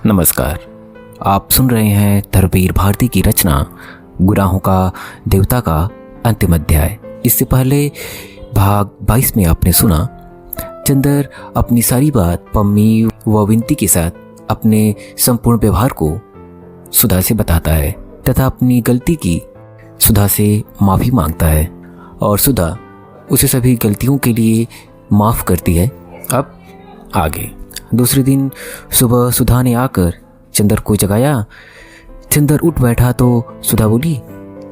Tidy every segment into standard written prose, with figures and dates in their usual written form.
नमस्कार। आप सुन रहे हैं धर्मवीर भारती की रचना गुनाहों का देवता का अंतिम अध्याय। इससे पहले भाग 22 में आपने सुना चंदर अपनी सारी बात पम्मी व विनती के साथ अपने संपूर्ण व्यवहार को सुधा से बताता है तथा अपनी गलती की सुधा से माफ़ी मांगता है और सुधा उसे सभी गलतियों के लिए माफ़ करती है। अब आगे। दूसरे दिन सुबह सुधा ने आकर चंदर को जगाया। चंदर उठ बैठा तो सुधा बोली,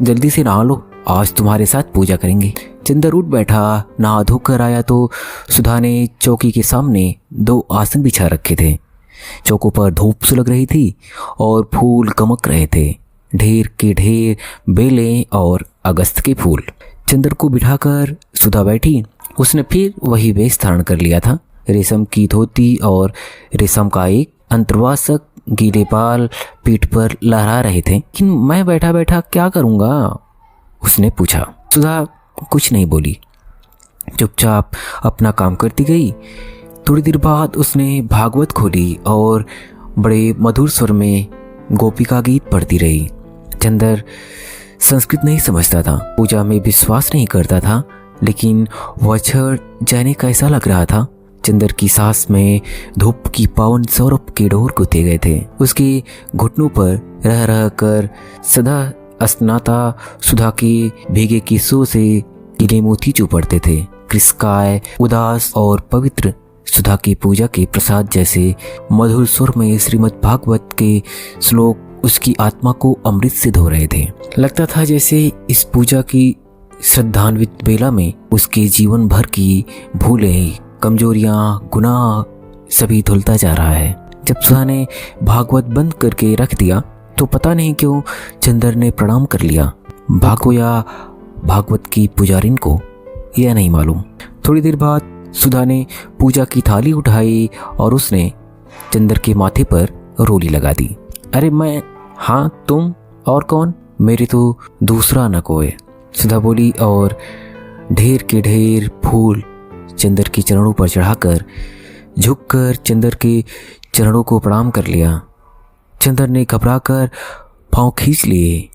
जल्दी से नहा लो, आज तुम्हारे साथ पूजा करेंगे। चंदर उठ बैठा, नहा धोकर आया तो सुधा ने चौकी के सामने 2 आसन बिछा रखे थे। चौकों पर धूप सुलग रही थी और फूल गमक रहे थे, ढेर के ढेर बेलें और अगस्त के फूल। चंदर को बिठाकर सुधा बैठी। उसने फिर वही वेश धारण कर लिया था, रेशम की धोती और रेशम का एक अंतर्वासक गीले बाल पीठ पर लहरा रहे थे। लेकिन मैं बैठा बैठा क्या करूँगा, उसने पूछा। सुधा कुछ नहीं बोली, चुपचाप अपना काम करती गई। थोड़ी देर बाद उसने भागवत खोली और बड़े मधुर स्वर में गोपिका गीत पढ़ती रही। चंदर संस्कृत नहीं समझता था, पूजा में विश्वास नहीं करता था, लेकिन वह क्षण जाने कैसा लग रहा था। चंदर की सांस में धूप की पावन सौरभ के डोर गुथे गए थे। उसके घुटनों पर रह रह कर सदा स्नाता सुधा के भीगे किस्सों से गीले मोती चुपड़ते थे। कृष्काय उदास और पवित्र सुधा की पूजा के प्रसाद जैसे मधुर स्वर में श्रीमद् भागवत के श्लोक उसकी आत्मा को अमृत से धो रहे थे। लगता था जैसे इस पूजा की श्रद्धान्वित बेला में उसके जीवन भर की भूलें, कमजोरियां, गुनाह सभी धुलता जा रहा है। जब सुधा ने भागवत बंद करके रख दिया तो पता नहीं क्यों चंदर ने प्रणाम कर लिया। भागो या भागवत की पुजारिन को, यह नहीं मालूम। थोड़ी देर बाद सुधा ने पूजा की थाली उठाई और उसने चंदर के माथे पर रोली लगा दी। अरे मैं? हाँ तुम, और कौन? मेरे तो दूसरा न कोई, सुधा बोली और ढेर के ढेर फूल चंदर के चरणों पर चढ़ाकर झुककर चंदर के चरणों को प्रणाम कर लिया। चंदर ने घबराकर पांव खींच लिए।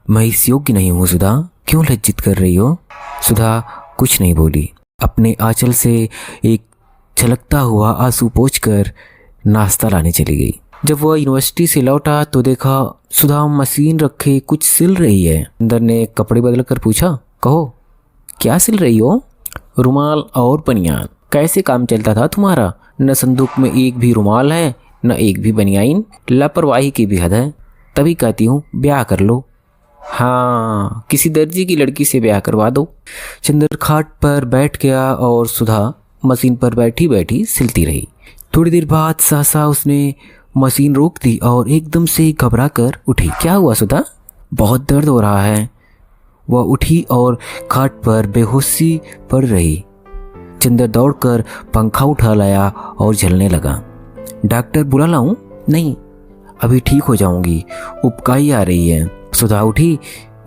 मैं इस योग्य नहीं हूँ सुधा, क्यों लज्जित कर रही हो? सुधा कुछ नहीं बोली। अपने आंचल से एक छलकता हुआ आंसू पोंछकर नाश्ता लाने चली गई। जब वह यूनिवर्सिटी से लौटा तो देखा सुधा मशीन रखे कुछ सिल रही है। चंदर ने कपड़े बदल कर पूछा, कहो क्या सिल रही हो? रुमाल और बनियान। कैसे काम चलता था तुम्हारा? न संदूक में एक भी रुमाल है, न एक भी बनियान। लापरवाही की भी हद है। तभी कहती हूँ ब्याह कर लो। हाँ, किसी दर्जी की लड़की से ब्याह करवा दो। चंदर खाट पर बैठ गया और सुधा मशीन पर बैठी बैठी सिलती रही। थोड़ी देर बाद सहसा उसने मशीन रोक दी और एकदम से घबरा कर उठी। क्या हुआ सुधा? बहुत दर्द हो रहा है। वह उठी और खाट पर बेहोशी पड़ रही। चंदर दौड़कर पंखा उठा लाया और झलने लगा। डॉक्टर बुला लाऊं? नहीं, अभी ठीक हो जाऊंगी, उबकाई आ रही है। सुधा उठी,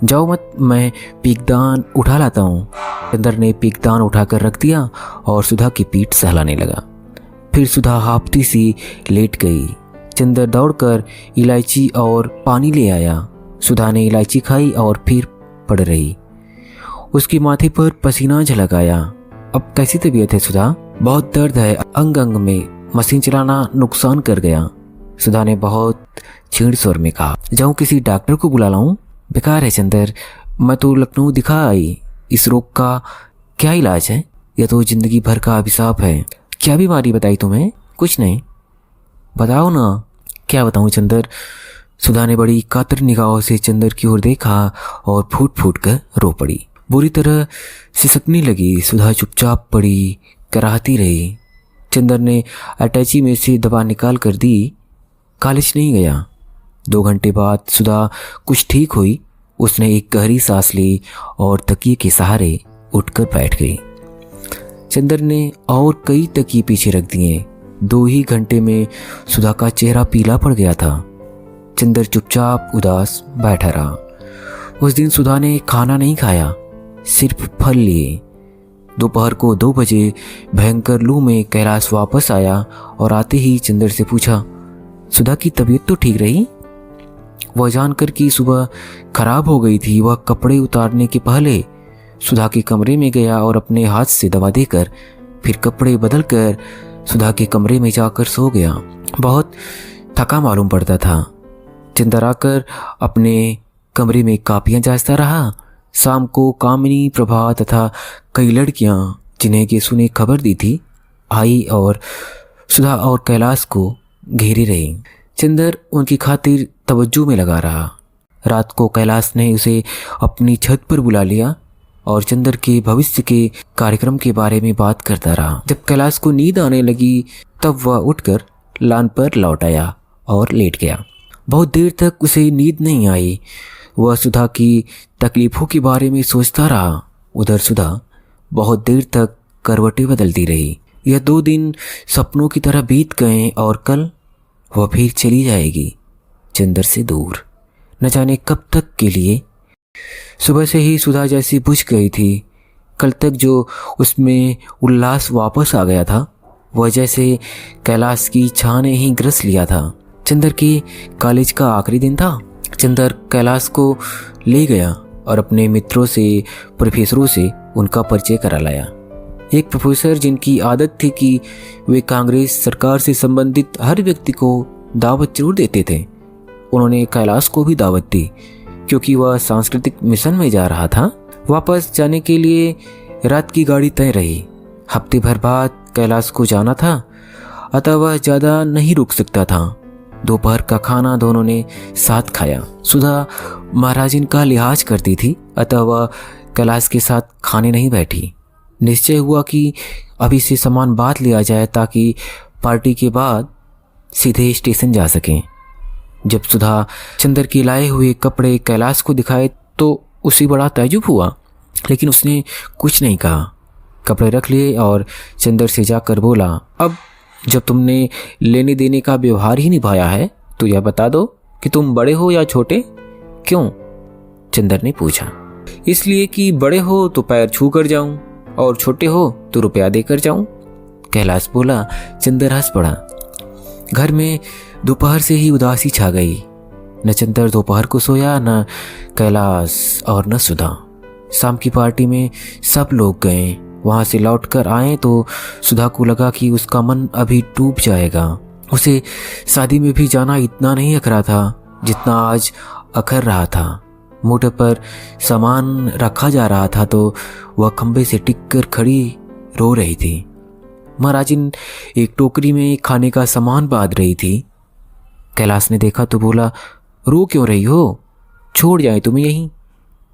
जाओ मत, मैं पीकदान उठा लाता हूँ। चंदर ने पीकदान उठाकर रख दिया और सुधा की पीठ सहलाने लगा। फिर सुधा हाफती सी लेट गई। चंदर दौड़कर इलायची और पानी ले आया। सुधा ने इलायची खाई और फिर पड़ रही। उसके माथे पर पसीना झलक आया। अब कैसी तबीयत है सुधा? बहुत दर्द है अंग अंग में, मशीन चलाना नुकसान कर गया। सुधा ने बहुत छीण स्वर में कहा। जाऊं किसी डॉक्टर को बुला लाऊं? बेकार है चंदर, मैं तो लखनऊ दिखा आई। इस रोग का क्या इलाज है? यह तो जिंदगी भर का अभिशाप है। क्या बीमारी बताई तुम्हें? कुछ नहीं। बताओ ना। क्या बताऊं चंदर? सुधा ने बड़ी कातर निगाहों से चंदर की ओर देखा और फूट फूट कर रो पड़ी। बुरी तरह सिसकने लगी। सुधा चुपचाप पड़ी कराहती रही। चंदर ने अटैची में से दवा निकाल कर दी। कॉलेज नहीं गया। 2 घंटे बाद सुधा कुछ ठीक हुई। उसने एक गहरी सांस ली और तकिए के सहारे उठकर बैठ गई। चंदर ने और कई तकिए पीछे रख दिए। 2 ही घंटे में सुधा का चेहरा पीला पड़ गया था। चंदर चुपचाप उदास बैठा रहा। उस दिन सुधा ने खाना नहीं खाया, सिर्फ फल लिए। दोपहर को 2 बजे भयंकर लू में कैलाश वापस आया और आते ही चंदर से पूछा, सुधा की तबीयत तो ठीक रही? वह जानकर कि सुबह खराब हो गई थी, वह कपड़े उतारने के पहले सुधा के कमरे में गया और अपने हाथ से दवा देकर फिर कपड़े बदलकर सुधा के कमरे में जाकर सो गया। बहुत थका मालूम पड़ता था। चंदर आकर अपने कमरे में कापियां जांचता रहा। शाम को कामिनी, प्रभा तथा कई लड़कियां जिन्हें गेसु ने खबर दी थी आई और सुधा और कैलाश को घेरे रही। चंदर उनकी खातिर तवज्जो में लगा रहा। रात को कैलाश ने उसे अपनी छत पर बुला लिया और चंदर के भविष्य के कार्यक्रम के बारे में बात करता रहा। जब कैलाश को नींद आने लगी तब वह उठकर लान पर लौट आया और लेट गया। बहुत देर तक उसे नींद नहीं आई। वह सुधा की तकलीफ़ों के बारे में सोचता रहा। उधर सुधा बहुत देर तक करवटें बदलती रही। यह 2 दिन सपनों की तरह बीत गए और कल वह फिर चली जाएगी चंदर से दूर, न जाने कब तक के लिए। सुबह से ही सुधा जैसी बुझ गई थी। कल तक जो उसमें उल्लास वापस आ गया था वह जैसे कैलाश की छाह ने ही ग्रस लिया था। चंदर के कॉलेज का आखिरी दिन था। चंदर कैलाश को ले गया और अपने मित्रों से, प्रोफेसरों से उनका परिचय करा लाया। एक प्रोफेसर जिनकी आदत थी कि वे कांग्रेस सरकार से संबंधित हर व्यक्ति को दावत जरूर देते थे, उन्होंने कैलाश को भी दावत दी क्योंकि वह सांस्कृतिक मिशन में जा रहा था। वापस जाने के लिए रात की गाड़ी तय रही। हफ्ते भर बाद कैलाश को जाना था, अतः वह ज़्यादा नहीं रुक सकता था। दोपहर का खाना दोनों ने साथ खाया। सुधा महाराजिन का लिहाज करती थी, अतः वह कैलाश के साथ खाने नहीं बैठी। निश्चय हुआ कि अभी से सामान बांध लिया जाए ताकि पार्टी के बाद सीधे स्टेशन जा सकें। जब सुधा चंदर के लाए हुए कपड़े कैलाश को दिखाए तो उसे बड़ा ताज्जुब हुआ, लेकिन उसने कुछ नहीं कहा। कपड़े रख लिए और चंदर से जाकर बोला, अब जब तुमने लेने देने का व्यवहार ही निभाया है तो यह बता दो कि तुम बड़े हो या छोटे? क्यों? चंदर ने पूछा। इसलिए कि बड़े हो तो पैर छू कर जाऊं और छोटे हो तो रुपया देकर जाऊं, कैलाश बोला। चंदर हंस पड़ा। घर में दोपहर से ही उदासी छा गई। न चंदर दोपहर को सोया, न कैलाश और न सुधा। शाम की पार्टी में सब लोग गए। वहां से लौटकर आए तो सुधा को लगा कि उसका मन अभी डूब जाएगा। उसे शादी में भी जाना इतना नहीं अखरा था जितना आज अखर रहा था। मोटर पर सामान रखा जा रहा था तो वह खंबे से टिककर खड़ी रो रही थी। महाराजिन एक टोकरी में खाने का सामान बांध रही थी। कैलाश ने देखा तो बोला, रो क्यों रही हो? छोड़ जाए तुम्हें यहीं,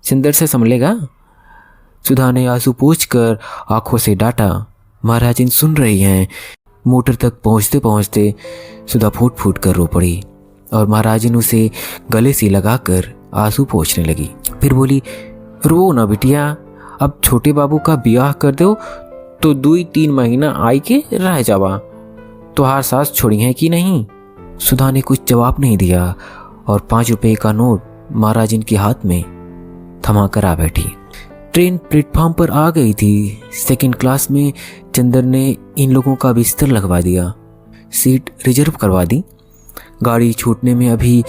चंदर से संभलेगा। सुधा ने आंसू पोंछकर आंखों से डांटा। महाराजिन सुन रही हैं। मोटर तक पहुंचते पहुंचते सुधा फूट फूट कर रो पड़ी और महाराजिन उसे गले से लगाकर आंसू पोंछने लगी। फिर बोली, रो ना बिटिया, अब छोटे बाबू का ब्याह कर दो तो 2-3 महीना आई के रह जावा। तुहार सास छोड़ी है कि नहीं? सुधा ने कुछ जवाब नहीं दिया और 5 रुपए का नोट महाराजिन के हाथ में थमा कर आ बैठी। ट्रेन प्लेटफॉर्म पर आ गई थी। सेकंड क्लास में चंदर ने इन लोगों का बिस्तर लगवा दिया, सीट रिजर्व करवा दी। गाड़ी छूटने में अभी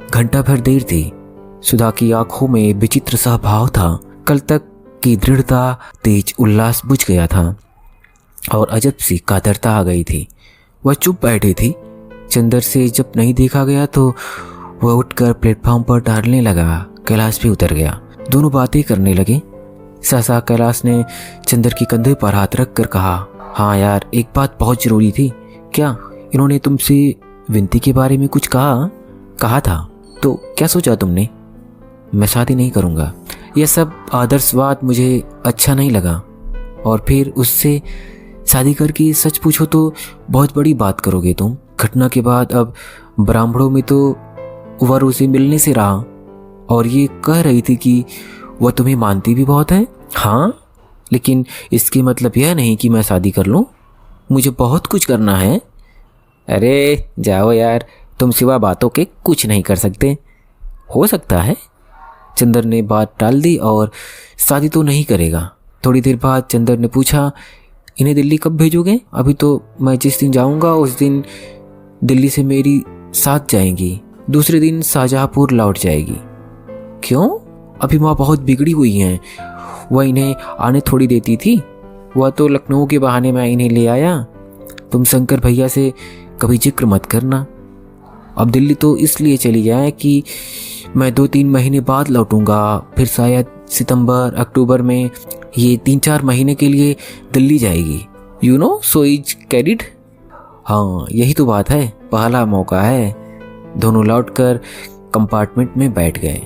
घंटा भर देर थी। सुधा की आंखों में विचित्र सा भाव था। कल तक की दृढ़ता, तेज उल्लास बुझ गया था और अजब सी कातरता आ गई थी। वह चुप बैठी थी। चंदर से जब नहीं देखा गया तो वह उठकर प्लेटफॉर्म पर टहलने लगा। कैलाश भी उतर गया। दोनों बातें करने लगे। सहसा कैलाश ने चंदर के कंधे पर हाथ रख कर कहा, हाँ यार, एक बात बहुत जरूरी थी। क्या? इन्होंने तुमसे विनती के बारे में कुछ कहा था? तो क्या सोचा तुमने? मैं शादी नहीं करूँगा। यह सब आदर्शवाद मुझे अच्छा नहीं लगा। और फिर उससे शादी करके सच पूछो तो बहुत बड़ी बात करोगे तुम। घटना के बाद अब ब्राह्मणों में तो वर उसे मिलने से रहा और ये कह रही थी कि वह तुम्हें मानती भी बहुत है। हाँ, लेकिन इसके मतलब यह नहीं कि मैं शादी कर लूँ। मुझे बहुत कुछ करना है। अरे जाओ यार, तुम सिवा बातों के कुछ नहीं कर सकते। हो सकता है। चंदर ने बात टाल दी और शादी तो नहीं करेगा। थोड़ी देर बाद चंदर ने पूछा, इन्हें दिल्ली कब भेजोगे? अभी तो मैं जिस दिन जाऊंगा उस दिन दिल्ली से मेरी साथ जाएंगी, दूसरे दिन शाहजहाँपुर लौट जाएगी। क्यों? अभी माँ बहुत बिगड़ी हुई हैं, वह इन्हें आने थोड़ी देती थी। वह तो लखनऊ के बहाने में इन्हें ले आया। तुम शंकर भैया से कभी जिक्र मत करना। अब दिल्ली तो इसलिए चली जाए कि मैं 2-3 महीने बाद लौटूंगा, फिर शायद सितंबर अक्टूबर में ये 3-4 महीने के लिए दिल्ली जाएगी। You know, so is carried. हाँ, यही तो बात है, पहला मौका है। दोनों लौटकर कंपार्टमेंट में बैठ गए।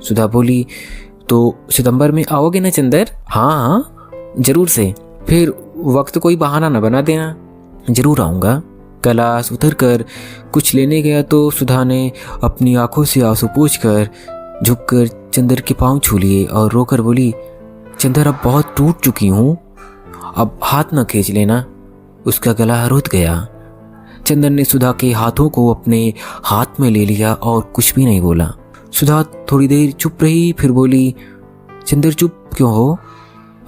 सुधा बोली, तो सितंबर में आओगे ना चंदर? हाँ, जरूर से। फिर वक्त कोई बहाना न बना देना। जरूर आऊँगा। कैलाश उतरकर कुछ लेने गया तो सुधा ने अपनी आंखों से आंसू पोंछकर झुककर चंदर के पांव छू लिए और रोकर बोली, चंदर अब बहुत टूट चुकी हूँ, अब हाथ न खींच लेना। उसका गला रुध गया। चंदर ने सुधा के हाथों को अपने हाथ में ले लिया और कुछ भी नहीं बोला। सुधा थोड़ी देर चुप रही, फिर बोली, चंदर चुप क्यों हो?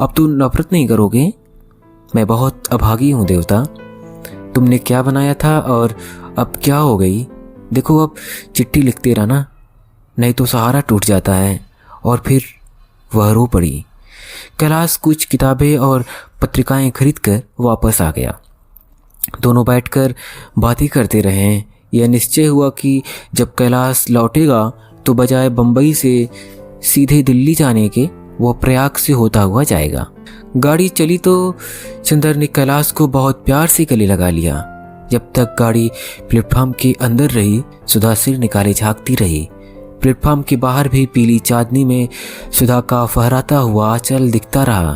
अब तो नफरत नहीं करोगे? मैं बहुत अभागी हूँ देवता। तुमने क्या बनाया था और अब क्या हो गई? देखो, अब चिट्ठी लिखते रहना, नहीं तो सहारा टूट जाता है। और फिर वह रो पड़ी। कैलाश कुछ किताबें और पत्रिकाएं खरीदकर वापस आ गया। दोनों बैठकर बातें करते रहे। यह निश्चय हुआ कि जब कैलाश लौटेगा तो बजाय बंबई से सीधे दिल्ली जाने के वो प्रयाग से होता हुआ जाएगा। गाड़ी चली तो चंदर ने कैलाश को बहुत प्यार से गले लगा लिया। जब तक गाड़ी प्लेटफॉर्म के अंदर रही, सुधा सिर निकाले झांकती रही। प्लेटफॉर्म के बाहर भी पीली चांदनी में सुधा का फहराता हुआ आंचल दिखता रहा।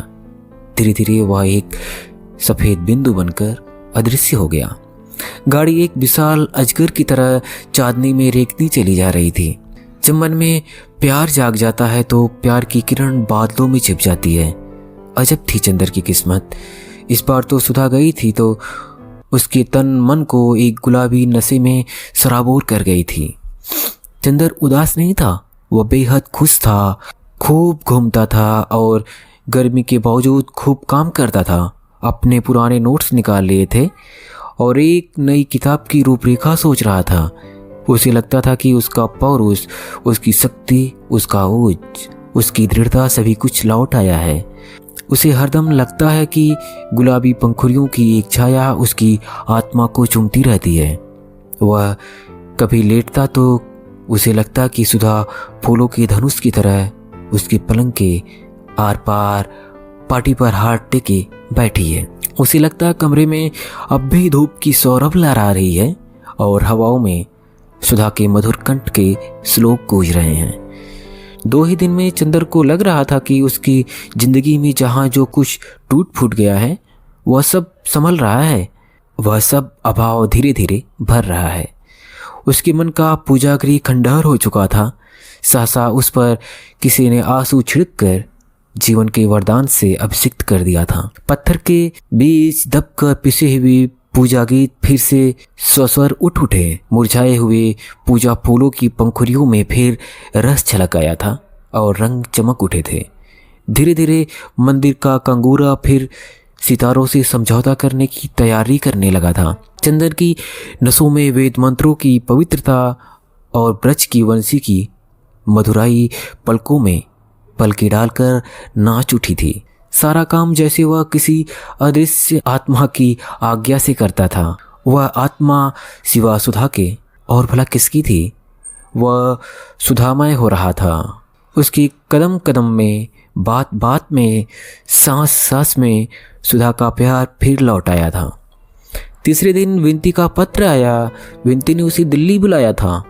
धीरे धीरे वह एक सफेद बिंदु बनकर अदृश्य हो गया। गाड़ी एक विशाल अजगर की तरह चांदनी में रेंगती चली जा रही थी। जब मन में प्यार जाग जाता है तो प्यार की किरण बादलों में छिप जाती है। अजब थी चंदर की किस्मत। इस बार तो सुधा गई थी तो उसके तन मन को एक गुलाबी नशे में सराबोर कर गई थी। चंदर उदास नहीं था, वह बेहद खुश था। खूब घूमता था और गर्मी के बावजूद खूब काम करता था। अपने पुराने नोट्स निकाल लिए थे और एक नई किताब की रूपरेखा सोच रहा था। उसे लगता था कि उसका पौरुष, उसकी शक्ति, उसका ओज, उसकी दृढ़ता सभी कुछ लौट आया है। उसे हरदम लगता है कि गुलाबी पंखुड़ियों की एक छाया उसकी आत्मा को चूमती रहती है। वह कभी लेटता तो उसे लगता कि सुधा फूलों के धनुष की तरह उसके पलंग के आर पार पाटी पर हाथ टेके बैठी है। उसे लगता कमरे में अब भी धूप की सौरभ लहरा रही है और हवाओं में सुधा के मधुर कंठ के श्लोक गूंज रहे हैं। 2 ही दिन में चंदर को लग रहा था कि उसकी जिंदगी में जहाँ जो कुछ टूट फूट गया है वह सब संभल रहा है। वह सब अभाव धीरे धीरे भर रहा है। उसके मन का पूजागृह खंडहर हो चुका था। सहसा उस पर किसी ने आंसू छिड़क कर जीवन के वरदान से अभिषिक्त कर दिया था। पत्थर के बीच दबकर पिसे हुए पूजा गीत फिर से स्वस्वर उठ उठे। मुरझाए हुए पूजा फूलों की पंखुड़ियों में फिर रस छलक आया था और रंग चमक उठे थे। धीरे धीरे मंदिर का कंगूरा फिर सितारों से समझौता करने की तैयारी करने लगा था। चंदर की नसों में वेद मंत्रों की पवित्रता और ब्रज की वंशी की मधुराई पलकों में पलके डालकर नाच उठी थी। सारा काम जैसे वह किसी अदृश्य आत्मा की आज्ञा से करता था। वह आत्मा सिवा सुधा के और भला किसकी थी? वह सुधामय हो रहा था। उसकी कदम कदम में, बात बात में, सांस सांस में सुधा का प्यार फिर लौट आया था। तीसरे दिन विंती का पत्र आया। विंती ने उसे दिल्ली बुलाया था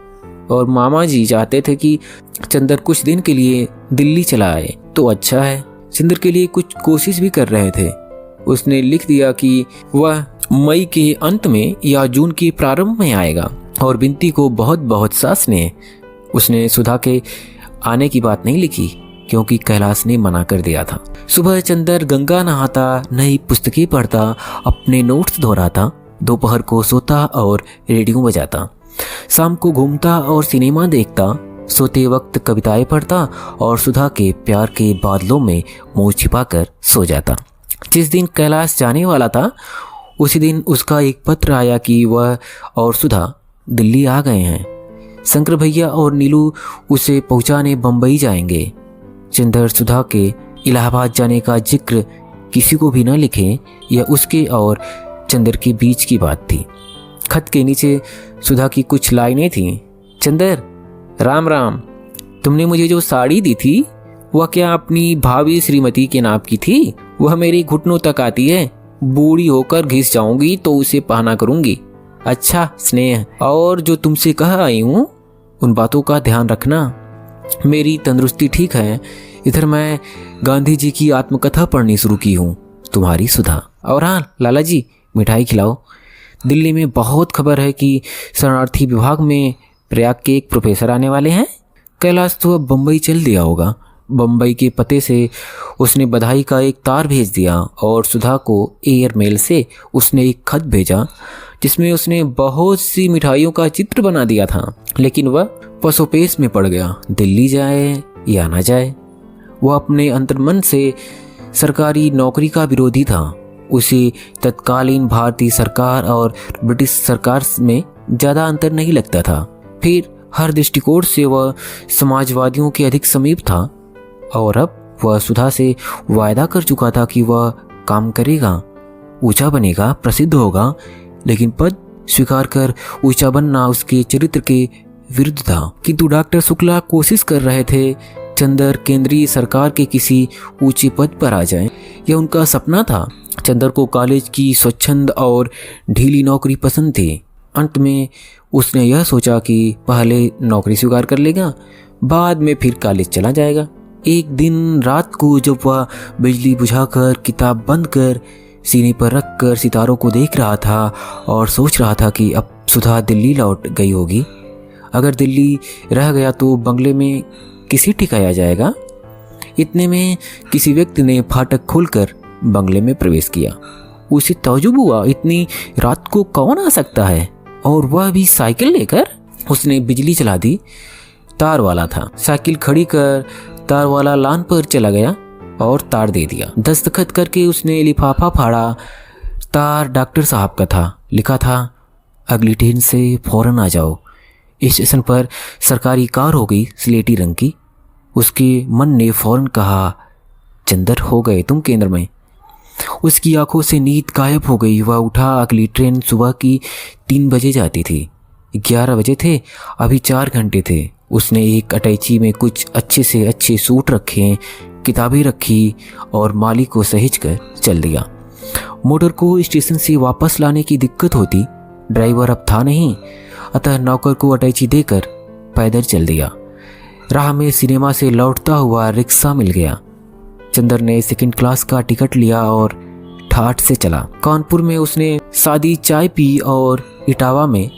और मामा जी चाहते थे कि चंदर कुछ दिन के लिए दिल्ली चला आए तो अच्छा है। चंदर के लिए कुछ कोशिश भी कर रहे थे। उसने लिख दिया कि वह मई के अंत में या जून के प्रारंभ में आएगा और विंती को बहुत बहुत सास ने। उसने सुधा के आने की बात नहीं लिखी क्योंकि कैलाश ने मना कर दिया था। सुबह चंदर गंगा नहाता, नई पुस्तकें पढ़ता, अपने नोट्स दोहराता, दोपहर को सोता और रेडियो बजाता, शाम को घूमता और सिनेमा देखता, सोते वक्त कविताएं पढ़ता और सुधा के प्यार के बादलों में मुंह छिपाकर सो जाता। जिस दिन कैलाश जाने वाला था उसी दिन उसका एक पत्र आया कि वह और सुधा दिल्ली आ गए हैं। शंकर भैया और नीलू उसे पहुंचाने बम्बई जाएंगे। चंदर सुधा के इलाहाबाद जाने का जिक्र किसी को भी न लिखे, यह उसके और चंदर के बीच की बात थी। खत के नीचे सुधा की कुछ लाइनें थीं। चंदर, राम राम। तुमने मुझे जो साड़ी दी थी वह क्या अपनी भाभी श्रीमती के नाप की थी? वह मेरी घुटनों तक आती है। बूढ़ी होकर घिस जाऊंगी तो उसे पहना करूंगी। अच्छा स्नेह, और जो तुमसे कह आई हूँ उन बातों का ध्यान रखना। मेरी तंदुरुस्ती ठीक है। इधर मैं गांधी जी की आत्मकथा पढ़नी शुरू की हूँ। तुम्हारी सुधा। और हाँ लाला जी, मिठाई खिलाओ। दिल्ली में बहुत खबर है कि शरणार्थी विभाग में प्रयाग के एक प्रोफेसर आने वाले हैं। कैलाश तो अब बम्बई चल दिया होगा। बम्बई के पते से उसने बधाई का एक तार भेज दिया और सुधा को एयर मेल से उसने एक खत भेजा जिसमें उसने बहुत सी मिठाइयों का चित्र बना दिया था। लेकिन वह पसोपेश में पड़ गया। दिल्ली जाए या ना जाए, वह अपने अंतर्मन से सरकारी नौकरी का विरोधी था। उसे तत्कालीन भारतीय सरकार और ब्रिटिश सरकार में ज़्यादा अंतर नहीं लगता था। फिर हर दृष्टिकोण से वह समाजवादियों के अधिक समीप था और अब वह सुधा से वायदा कर चुका था कि वह काम करेगा, ऊंचा बनेगा, प्रसिद्ध होगा। लेकिन पद स्वीकार कर ऊंचा बनना उसके चरित्र के विरुद्ध था। किंतु डॉक्टर शुक्ला कोशिश कर रहे थे चंदर केंद्रीय सरकार के किसी ऊंचे पद पर आ जाए। यह उनका सपना था। चंदर को कॉलेज की स्वच्छंद और ढीली नौकरी पसंद थी। अंत में उसने यह सोचा कि पहले नौकरी स्वीकार कर लेगा, बाद में फिर कॉलेज चला जाएगा। एक दिन रात को जब वह बिजली बुझाकर किताब बंद कर सीने पर रखकर सितारों को देख रहा था और सोच रहा था कि अब सुधा दिल्ली लौट गई होगी। अगर दिल्ली रह गया तो बंगले में किसे टिकाया जाएगा। इतने में किसी व्यक्ति ने फाटक खोलकर बंगले में प्रवेश किया। उसे तौजुब हुआ, इतनी रात को कौन आ सकता है, और वह भी साइकिल लेकर। उसने बिजली चला दी। तार वाला था। साइकिल खड़ी कर तार वाला लान पर चला गया और तार दे दिया। दस्तखत करके उसने लिफाफा फाड़ा। तार डॉक्टर साहब का था। लिखा था, अगली ट्रेन से फौरन आ जाओ। स्टेशन पर सरकारी कार हो गई, स्लेटी रंग की। उसके मन ने फौरन कहा, चंदर हो गए तुम केंद्र में। उसकी आंखों से नींद गायब हो गई। वह उठा। अगली ट्रेन सुबह की 3 बजे जाती थी। 11 बजे थे, अभी 4 घंटे थे। उसने एक अटैची में कुछ अच्छे से अच्छे सूट रखे, किताबें रखी और मालिक को सहेज कर चल दिया। मोटर को स्टेशन से वापस लाने की दिक्कत होती। ड्राइवर अब था नहीं, अतः नौकर को अटैची देकर पैदल चल दिया। राह में सिनेमा से लौटता हुआ रिक्शा मिल गया। चंदर ने सेकंड क्लास का टिकट लिया और ठाठ से चला। कानपुर में उसने सादी चाय पी और इटावा में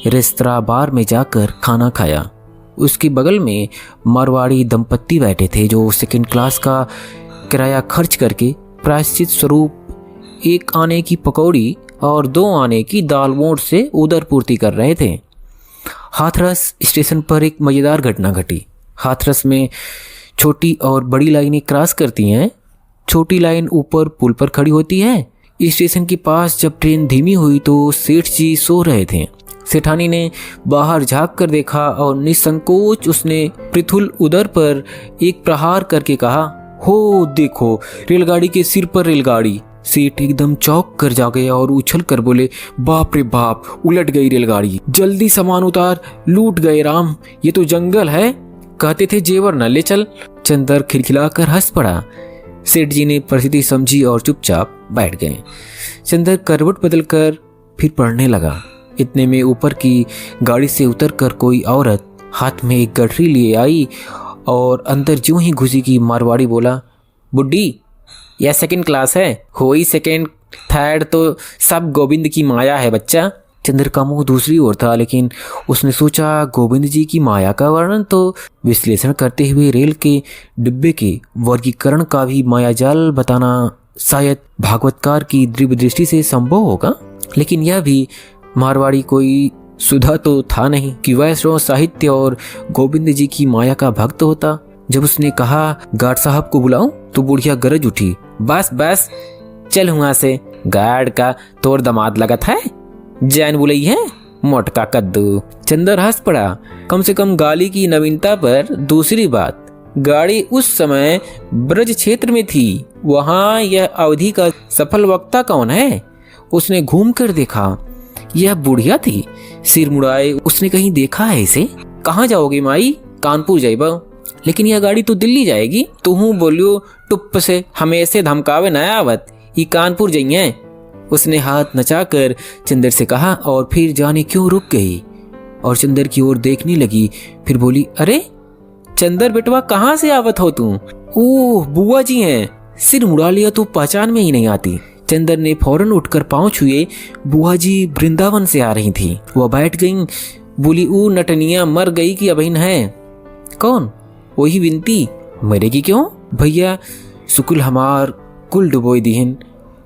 रेस्तरां बार में जाकर खाना खाया। उसके बगल में मारवाड़ी दंपत्ति बैठे थे जो सेकंड क्लास का किराया खर्च करके प्रायश्चित स्वरूप 1 आने की पकौड़ी और 2 आने की दाल मोठ से उदरपूर्ति कर रहे थे। हाथरस स्टेशन पर एक मज़ेदार घटना घटी। हाथरस में छोटी और बड़ी लाइनें क्रॉस करती हैं। छोटी लाइन ऊपर पुल पर खड़ी होती है। स्टेशन के पास जब ट्रेन धीमी हुई तो सेठ जी सो रहे थे। सेठानी ने बाहर झांक कर देखा और निसंकोच उसने पृथुल उदर पर एक प्रहार करके कहा, हो देखो रेलगाड़ी के सिर पर रेलगाड़ी। सेठ एकदम चौंक कर जागे और उछल कर बोले, बाप रे बाप, उलट गई रेलगाड़ी। जल्दी सामान उतार, लूट गए राम, ये तो जंगल है। कहते थे जेवर न ले चल। चंदर खिलखिलाकर हंस पड़ा। सेठ जी ने परिस्थिति समझी और चुपचाप बैठ गए। चंदर करवट बदलकर फिर पढ़ने लगा। इतने में ऊपर की गाड़ी से उतरकर कोई औरत हाथ में एक गठरी लिए आई और अंदर ज्यों ही घुसी की मारवाड़ी बोला, बुड्ढी यह सेकंड क्लास है, हो ही सेकंड थर्ड तो सब गोविंद की माया है बच्चा। चंद्र का मुंह दूसरी ओर था, लेकिन उसने सोचा गोविंद जी की माया का वर्णन तो विश्लेषण करते हुए रेल के डिब्बे के वर्गीकरण का भी मायाजाल बताना शायद भागवतकार की दिव्य दृष्टि से संभव होगा। लेकिन यह भी मारवाड़ी कोई सुधा तो था नहीं कि वैष्णव साहित्य और गोविंद जी की माया का भक्त होता। जब उसने कहा गार्ड साहब को बुलाऊं तो बुढ़िया गरज उठी, बस बस चल वहां से, गार्ड का तोर दमाद लगत है, जैन बुलई है, मोटका कद्दू। चंदर हंस पड़ा। कम से कम गाली की नवीनता पर दूसरी बात, गाड़ी उस समय ब्रज क्षेत्र में थी। वहां यह अवधि का सफल वक्ता कौन है? उसने घूम कर देखा, यह बुढ़िया थी। सिर मुड़ाए उसने कहीं देखा है इसे? कहाँ जाओगे माई? कानपुर जाइबा। लेकिन यह गाड़ी तो दिल्ली जाएगी। तू बोलियो टुप्प से, हमें ऐसे धमकावे न आवत, ये कानपुर जाइए। उसने हाथ नचाकर चंदर से कहा और फिर जाने क्यों रुक गई और चंदर की ओर देखने लगी। फिर बोली, अरे चंदर बेटवा, कहाँ से आवत हो तू? ओह, बुआ जी हैं। सिर मुड़ा लिया तो पहचान में ही नहीं आती। चंदर ने फौरन उठकर पांव छुए। बुआ जी वृंदावन से आ रही थी। वह बैठ गईं। बोली, ऊ नटनिया मर गई कि अबहिन है? कौन? वही विनती। मरेगी क्यों भैया? सुकुल हमार कुल डुबोई दीहिन,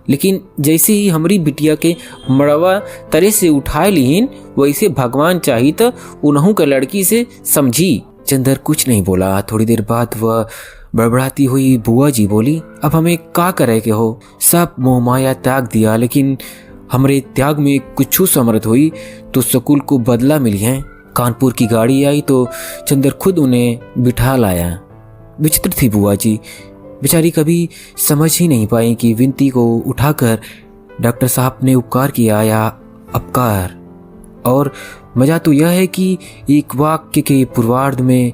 लेकिन जैसे ही हमारी बिटिया के मड़वा तरह से उठाए लीहिन, वैसे भगवान चाहिए तो उन्हों का लड़की से समझी। चंदर कुछ नहीं बोला। थोड़ी देर बाद वह बड़बड़ाती हुई बुआ जी बोली, अब हमें का करे के हो? सब मोह माया त्याग दिया, लेकिन हमरे त्याग में कुछ समर्थ हुई तो सकुल को बदला मिली है। कानपुर की गाड़ी आई तो चंदर खुद उन्हें बिठा लाया। विचित्र थी बुआ जी, बेचारी कभी समझ ही नहीं पाई कि विनती को उठाकर डॉक्टर साहब ने उपकार किया या अपकार। और मजा तो यह है कि एक वाक्य के पूर्वार्ध में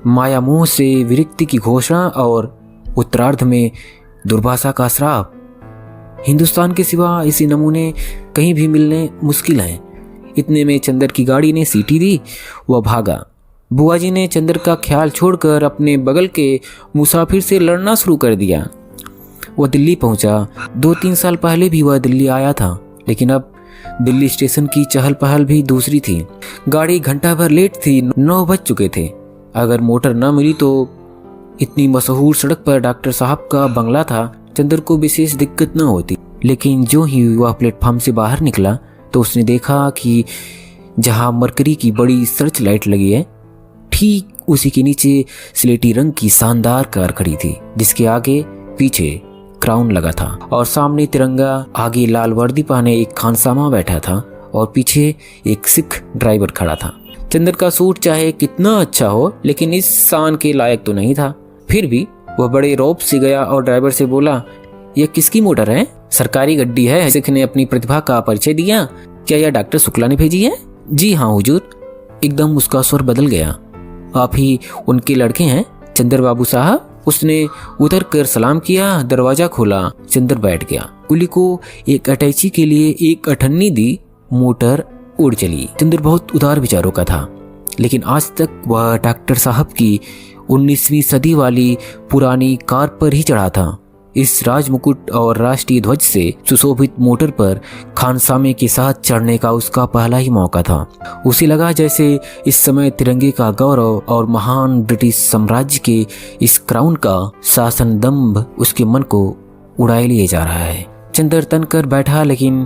माया मोह से विरक्ति की घोषणा और उत्तरार्ध में दुर्भाषा का श्राप। हिंदुस्तान के सिवा ऐसे नमूने कहीं भी मिलने मुश्किल हैं। इतने में चंदर की गाड़ी ने सीटी दी। वह भागा। बुआ जी ने चंदर का ख्याल छोड़कर अपने बगल के मुसाफिर से लड़ना शुरू कर दिया। वह दिल्ली पहुंचा। 2-3 साल पहले भी वह दिल्ली आया था, लेकिन अब दिल्ली स्टेशन की चहल पहल भी दूसरी थी। गाड़ी घंटा भर लेट थी। 9 बज चुके थे। अगर मोटर न मिली तो इतनी मशहूर सड़क पर डॉक्टर साहब का बंगला था, चंदर को विशेष दिक्कत न होती। लेकिन जो ही वह प्लेटफॉर्म से बाहर निकला तो उसने देखा कि जहां मरकरी की बड़ी सर्च लाइट लगी है, ठीक उसी के नीचे स्लेटी रंग की शानदार कार खड़ी थी, जिसके आगे पीछे क्राउन लगा था और सामने तिरंगा। आगे लाल वर्दी पहने एक खानसामा बैठा था और पीछे एक सिख ड्राइवर खड़ा था। चंदर का सूट चाहे कितना अच्छा हो, लेकिन इस शान के लायक तो नहीं था। फिर भी वह बड़े रौब से गया और ड्राइवर से बोला, यह किसकी मोटर है? सरकारी गड्डी है। सिख ने अपनी प्रतिभा का परिचय दिया। क्या यह डॉक्टर शुक्ला ने भेजी है? जी हाँ हुजूर। एकदम उसका स्वर बदल गया। आप ही उनके लड़के हैं चंदर बाबू साहब? उसने उतर कर सलाम किया। दरवाजा खोला। चंदर बैठ गया। कुली को एक अटैची के लिए एक अठन्नी दी। मोटर उड़ चली। चंदर बहुत उदार विचारों का था, लेकिन आज तक वह डॉक्टर साहब की 19वीं सदी वाली पुरानी कार पर ही चढ़ा था। इस राजमुकुट और राष्ट्रीय ध्वज से सुशोभित मोटर पर खानसामे के साथ चढ़ने का उसका पहला ही मौका था। उसे लगा जैसे इस समय तिरंगे का गौरव और महान ब्रिटिश साम्राज्य के इस क्राउन का शासन दम्भ उसके मन को उड़ाए लिए जा रहा है। चंदर तन कर बैठा, लेकिन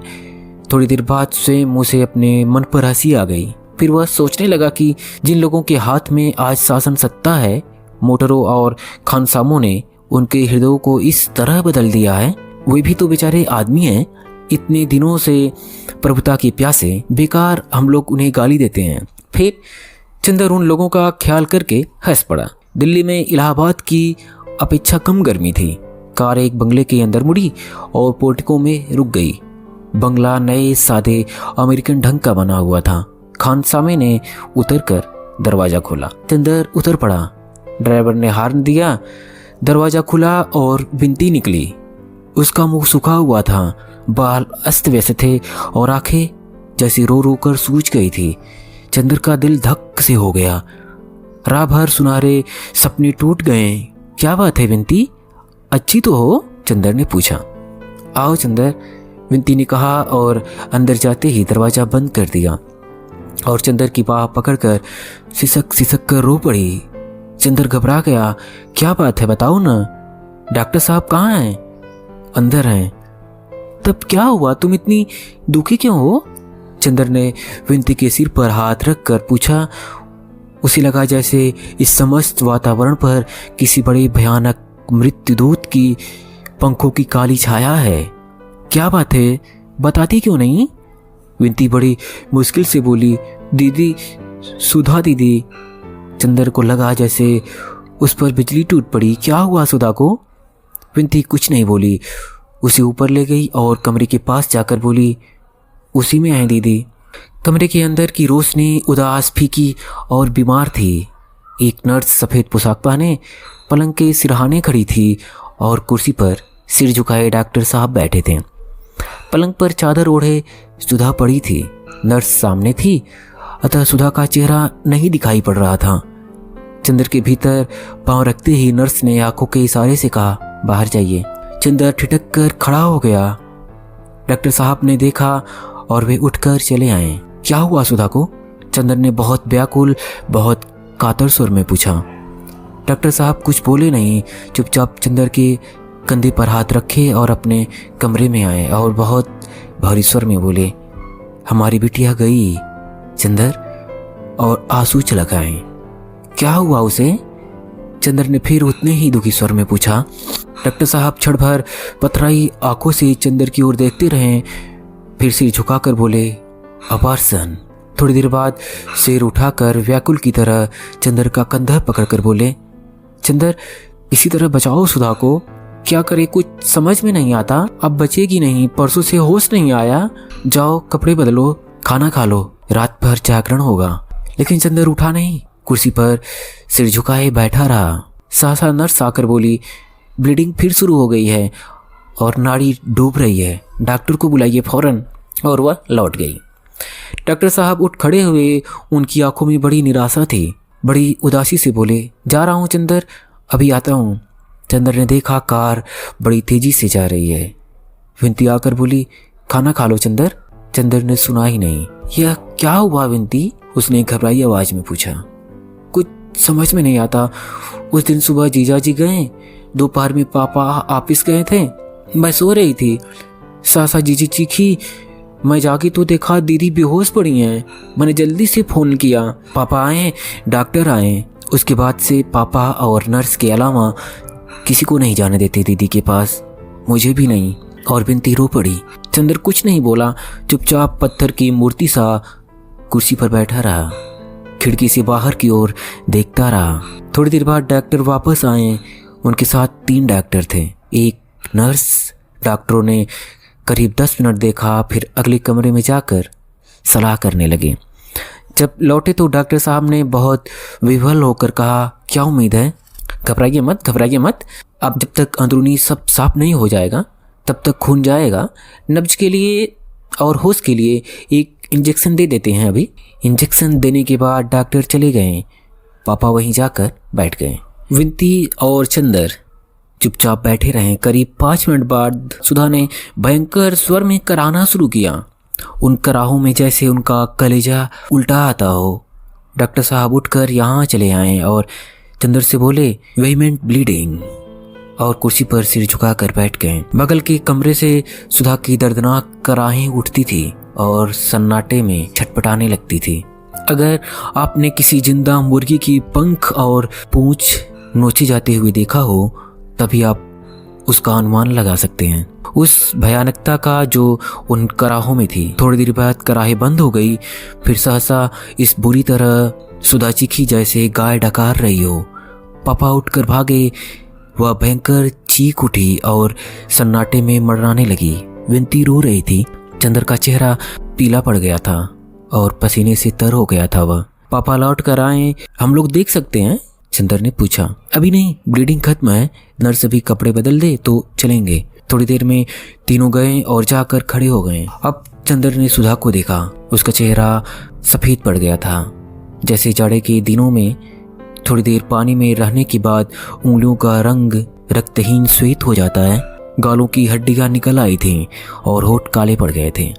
थोड़ी देर बाद स्वयं उसे अपने मन पर हंसी आ गई। फिर वह सोचने लगा कि जिन लोगों के हाथ में आज शासन सत्ता है, मोटरों और खानसामों ने उनके हृदयों को इस तरह बदल दिया है। वे भी तो बेचारे आदमी हैं, इतने दिनों से प्रभुता के प्यासे। बेकार हम लोग उन्हें गाली देते हैं। फिर चंदर उन लोगों का ख्याल करके हंस पड़ा। दिल्ली में इलाहाबाद की अपेक्षा कम गर्मी थी। कार एक बंगले के अंदर मुड़ी और पोर्टिको में रुक गई। बंगला नए सादे अमेरिकन ढंग का बना हुआ था। खानसामे ने उतरकर दरवाजा खोला। चंदर उतर पड़ा। ड्राइवर ने हॉर्न दिया। दरवाजा खुला और बिनती निकली। उसका मुंह सूखा हुआ था, बाल अस्त व्यस्त थे और आंखें जैसी रो रो कर सूज गई थी। चंदर का दिल धक से हो गया। रात भर सुनहरे सपने टूट गए। क्या बात है विनती, अच्छी तो हो? चंदर ने पूछा। आओ चंदर, विनती ने कहा और अंदर जाते ही दरवाजा बंद कर दिया और चंदर की बाह पकड़कर सिसक सिसक कर रो पड़ी। चंदर घबरा गया। क्या बात है, बताओ ना। डॉक्टर साहब कहाँ हैं? अंदर हैं। तब क्या हुआ, तुम इतनी दुखी क्यों हो? चंदर ने विनती के सिर पर हाथ रखकर पूछा। उसे लगा जैसे इस समस्त वातावरण पर किसी बड़े भयानक मृत्युदूत की पंखों की काली छाया है। क्या बात है, बताती क्यों नहीं? विनती बड़ी मुश्किल से बोली, दीदी, सुधा दीदी। चंदर को लगा जैसे उस पर बिजली टूट पड़ी। क्या हुआ सुधा को? विनती कुछ नहीं बोली, उसे ऊपर ले गई और कमरे के पास जाकर बोली, उसी में है दीदी। कमरे के अंदर की रोशनी उदास, फीकी और बीमार थी। एक नर्स सफ़ेद पोशाक पहने पलंग के सिरहाने खड़ी थी और कुर्सी पर सिर झुकाए डॉक्टर साहब बैठे थे। पलंग पर चादर ओढ़े सुधा पड़ी थी। नर्स सामने थी, अतः सुधा का चेहरा नहीं दिखाई पड़ रहा था। चंदर के भीतर पांव रखते ही नर्स ने आंखों के इशारे से कहा, बाहर जाइए। चंदर ठिठक कर खड़ा हो गया। डॉक्टर साहब ने देखा और वे उठकर चले आए। क्या हुआ सुधा को? चंदर ने बहुत व्याकुल, बहुत कातर स्वर में पूछा। डॉक्टर साहब कुछ बोले नहीं, चुपचाप चंदर के कंधे पर हाथ रखे और अपने कमरे में आए और बहुत भारी स्वर में बोले, हमारी बिटिया गई चंदर, और आंसू छलक आए। क्या हुआ उसे? चंदर ने फिर उतने ही दुखी स्वर में पूछा। डॉक्टर साहब क्षण भर पथराई आंखों से चंदर की ओर देखते रहे, फिर सिर झुकाकर बोले, ऑपरेशन। थोड़ी देर बाद सिर उठाकर व्याकुल की तरह चंदर का कंधा पकड़कर बोले, चंदर, इसी तरह बचाओ सुधा को। क्या करे कुछ समझ में नहीं आता। अब बचेगी नहीं, परसों से होश नहीं आया। जाओ कपड़े बदलो, खाना खा लो, रात भर जागरण होगा। लेकिन चंदर उठा नहीं, कुर्सी पर सिर झुकाए बैठा रहा। सहसा नर्स आकर बोली, ब्लीडिंग फिर शुरू हो गई है और नाड़ी डूब रही है, डॉक्टर को बुलाइए फौरन। और वह लौट गई। डॉक्टर साहब उठ खड़े हुए। उनकी आंखों में बड़ी निराशा थी। बड़ी उदासी से बोले, जा रहा हूँ चंदर, अभी आता हूँ। चंदर ने देखा कार बड़ी तेजी से जा रही है। विनती आकर बोली, खाना खा लो चंदर। चंदर ने सुना ही नहीं। यह क्या हुआ विनती? उसने घबराई आवाज में पूछा। कुछ समझ में नहीं आता। उस दिन सुबह जीजा जी गए, दोपहर में पापा ऑफिस गए थे, मैं सो रही थी। सासा जीजी चीखी, मैं जागी तो देखा दीदी बेहोश पड़ी हैं। मैंने जल्दी से फ़ोन किया, पापा आए, डॉक्टर आए। उसके बाद से पापा और नर्स के अलावा किसी को नहीं जाने देते दीदी के पास, मुझे भी नहीं। और विनती रो पड़ी। चंदर कुछ नहीं बोला, चुपचाप पत्थर की मूर्ति सा कुर्सी पर बैठा रहा, खिड़की से बाहर की ओर देखता रहा। थोड़ी देर बाद डॉक्टर वापस आए। उनके साथ 3 डॉक्टर थे, एक नर्स। डॉक्टरों ने करीब 10 मिनट देखा, फिर अगले कमरे में जाकर सलाह करने लगे। जब लौटे तो डॉक्टर साहब ने बहुत विह्वल होकर कहा, क्या उम्मीद है? घबराइए मत, घबराइए मत। अब जब तक अंदरूनी सब साफ नहीं हो जाएगा तब तक खून जाएगा। नब्ज के लिए और होश के लिए एक इंजेक्शन दे देते हैं अभी। इंजेक्शन देने के बाद डॉक्टर चले गए। पापा वहीं जाकर बैठ गए। विनती और चंदर चुपचाप बैठे रहे। करीब 5 मिनट बाद सुधा ने भयंकर स्वर में कराहना शुरू किया। उन कराहों में जैसे उनका कलेजा उल्टा आता हो। डॉक्टर साहब उठकर यहाँ चले आए और चंदर से बोले, वेहीमेंट ब्लीडिंग, और कुर्सी पर सिर झुकाकर बैठ गए। बगल के कमरे से सुधा की दर्दनाक कराहें उठती थी और सन्नाटे में छटपटाने लगती थी। अगर आपने किसी जिंदा मुर्गी की पंख और पूंछ नोचे जाते हुए देखा हो तभी आप उसका अनुमान लगा सकते हैं, उस भयानकता का जो उन कराहों में थी। थोड़ी देर बाद कराहे बंद हो गई। फिर सहसा इस बुरी तरह सुधा चीखी जैसे गाय डकार रही हो। पापा उठकर भागे। वह भयंकर चीख उठी और सन्नाटे में मर्राने लगी। विनती रो रही थी। चंदर का चेहरा पीला पड़ गया था और पसीने से तर हो गया था वह। पापा लौट कर आए। हम लोग देख सकते हैं? चंदर ने पूछा। अभी नहीं, ब्लीडिंग खत्म है। नर्स अभी कपड़े बदल दे तो चलेंगे। थोड़ी देर में तीनों गए और जाकर खड़े हो गए। अब चंदर ने सुधा को देखा। उसका चेहरा सफ़ेद पड़ गया था, जैसे जाड़े के दिनों में थोड़ी देर पानी में रहने के बाद उंगलियों का रंग रक्तहीन श्वेत हो जाता है। गालों की हड्डियां निकल आई थीं और होठ काले पड़ गए थे।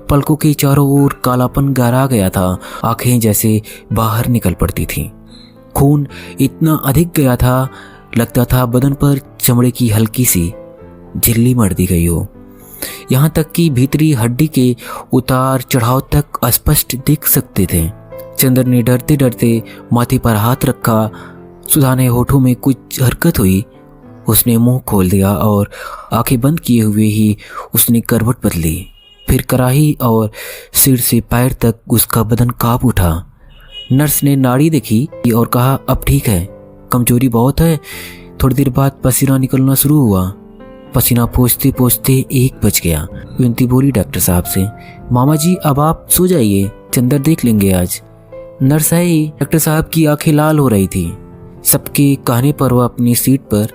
पलकों के चारों ओर कालापन गहरा गया था। आंखें जैसे बाहर निकल पड़ती थीं। खून इतना अधिक गया था, लगता था बदन पर चमड़े की हल्की सी झिल्ली मर दी गई हो। यहाँ तक कि भीतरी हड्डी के उतार चढ़ाव तक स्पष्ट दिख सकते थे। चंदर ने डरते डरते माथे पर हाथ रखा। सुधा ने होठों में कुछ हरकत हुई। उसने मुंह खोल दिया और आंखें बंद किए हुए ही उसने करवट बदली। फिर कराही और सिर से पैर तक उसका बदन कांप उठा। नर्स ने नाड़ी देखी और कहा, अब ठीक है, कमजोरी बहुत है। थोड़ी देर बाद पसीना निकलना शुरू हुआ। पसीना पोंछते पोंछते 1 बज गया। विनती बोली डॉक्टर साहब से, मामा जी अब आप सो जाइए, चंदर देख लेंगे आज। नर्स आई। डॉक्टर साहब की आंखें लाल हो रही थी। सबके कहने पर वह अपनी सीट पर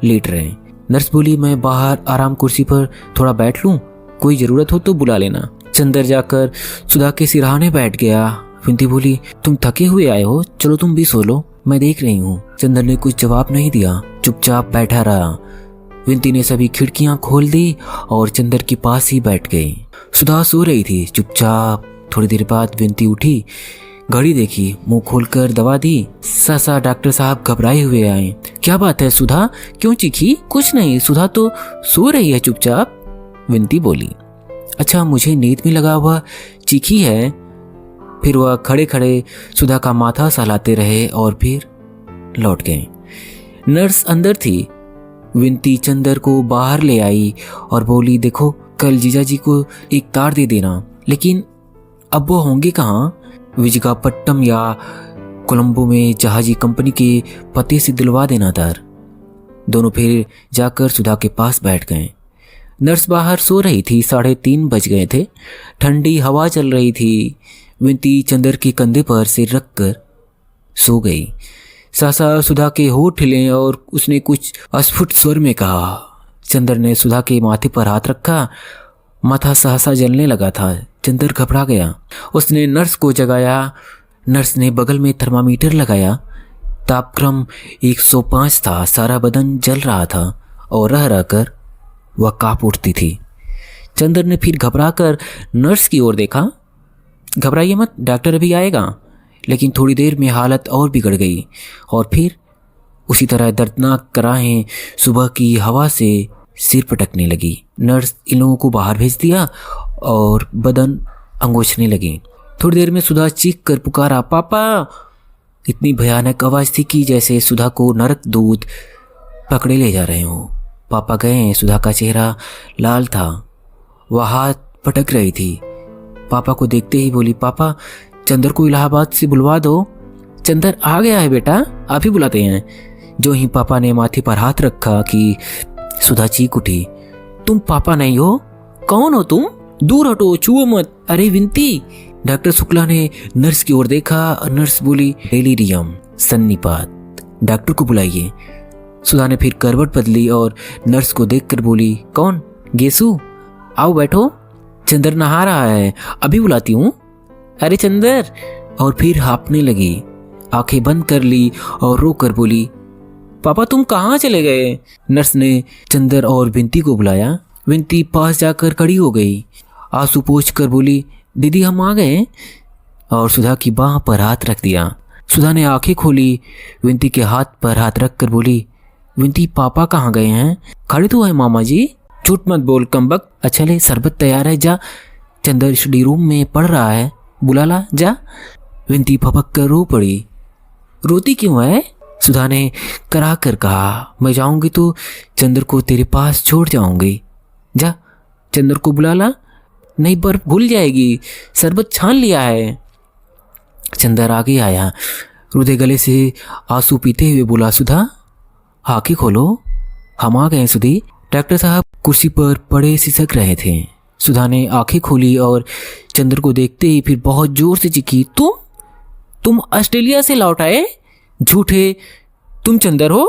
लेट रहे। नर्स बोली, मैं बाहर आराम कुर्सी पर थोड़ा बैठ लूं, कोई ज़रूरत हो तो बुला लेना। चंदर जाकर सुधा के सिरहाने बैठ गया। विनती बोली, तुम थके हुए आए हो, चलो तुम भी सो लो, मैं देख रही हूँ। चंदर ने कुछ जवाब नहीं दिया, चुपचाप बैठा रहा। विनती ने सभी खिड़कियां खोल दी और चंदर के पास ही बैठ गई। सुधा सो रही थी चुपचाप। थोड़ी देर बाद विनती उठी, घड़ी देखी, मुंह खोलकर दवा दी। सहसा डॉक्टर साहब घबराए हुए आए। क्या बात है सुधा, क्यों चीखी? कुछ नहीं, सुधा तो सो रही है चुपचाप। विनती बोली, अच्छा मुझे नींद में लगा हुआ चीखी है। फिर वह खड़े खड़े सुधा का माथा सहलाते रहे और फिर लौट गए। नर्स अंदर थी। विनती चंदर को बाहर ले आई और बोली, देखो कल जीजाजी को एक तार दे देना, लेकिन अब वो होंगे कहाँ? विजयपट्टनम या कोलंबो में जहाजी कंपनी के पते से दिलवा देना तार। दोनों फिर जाकर सुधा के पास बैठ गए। नर्स बाहर सो रही थी। 3:30 बज गए थे। ठंडी हवा चल रही थी। विनती चंदर के कंधे पर सिर रखकर सो गई। सहसा सुधा के होठ हिले और उसने कुछ अस्फुट स्वर में कहा। चंदर ने सुधा के माथे पर हाथ रखा। माथा सहसा जलने लगा था। चंदर घबरा गया। उसने नर्स को जगाया। नर्स ने बगल में थर्मामीटर लगाया। तापक्रम 105 था। सारा बदन जल रहा था और रह रहकर वह कांप उठती थी। चंदर ने फिर घबरा कर नर्स की ओर देखा। घबराइए मत, डॉक्टर अभी आएगा। लेकिन थोड़ी देर में हालत और बिगड़ गई और फिर उसी तरह दर्दनाक कराहें सुबह की हवा से सिर पटकने लगी। नर्स इन लोगों को बाहर भेज दिया और बदन अंगोछने लगी। थोड़ी देर में सुधा चीख कर पुकारा, पापा। इतनी भयानक आवाज़ थी कि जैसे सुधा को नरक दूत पकड़े ले जा रहे हो। पापा गए। सुधा का चेहरा लाल था। वह हाथ पटक रही थी। पापा को देखते ही बोली, पापा चंदर को इलाहाबाद से बुलवा दो। चंदर आ गया है बेटा, आप ही बुलाते हैं। जो ही पापा ने माथे पर हाथ रखा कि सुधा चीख उठी, तुम पापा नहीं हो? कौन हो तुम? दूर हटो, छुओ मत। अरे विनती। डॉक्टर शुक्ला ने नर्स की ओर देखा। नर्स बोली, डेलीरियम, सन्निपात, डॉक्टर को बुलाइए। सुधा ने फिर करवट बदली और नर्स को देखकर बोली, कौन? गेसु, आओ बैठो। चंदर नहा रहा है, अभी बुलाती हूँ। अरे चंदर। और फिर हाँफने लगी। आंखें बंद कर ली और रो कर बोली, पापा तुम कहाँ चले गए? नर्स ने चंदर और विनती को बुलाया। विनती पास जाकर खड़ी हो गई। आंसू पोंछ कर बोली, दीदी हम आ गए। और सुधा की बाह पर हाथ रख दिया। सुधा ने आंखें खोली। विनती के हाथ पर हाथ रख कर बोली, विनती पापा कहाँ गए हैं? खड़े तो है मामा जी। झूठ मत बोल कमबख्त। अच्छा ले, शरबत तैयार है, जा। चंदर स्टडी रूम में पढ़ रहा है, बुला ला जा। विनती फपक कर रो पड़ी। रोती क्यों है? सुधा ने करा कर कहा, मैं जाऊंगी तो चंदर को तेरे पास छोड़ जाऊंगी। जा चंदर को बुला ला, नहीं बर्फ घुल जाएगी। शरबत छान लिया है। चंदर आगे आया। रुदे गले से आंसू पीते हुए बोला, सुधा आंखें खोलो, हम आ गए सुधी। डॉक्टर साहब कुर्सी पर पड़े सिसक रहे थे। सुधा ने आंखें खोली और चंदर को देखते ही फिर बहुत जोर से चीखी, तुम ऑस्ट्रेलिया से लौट आए? झूठे, तुम चंदर हो?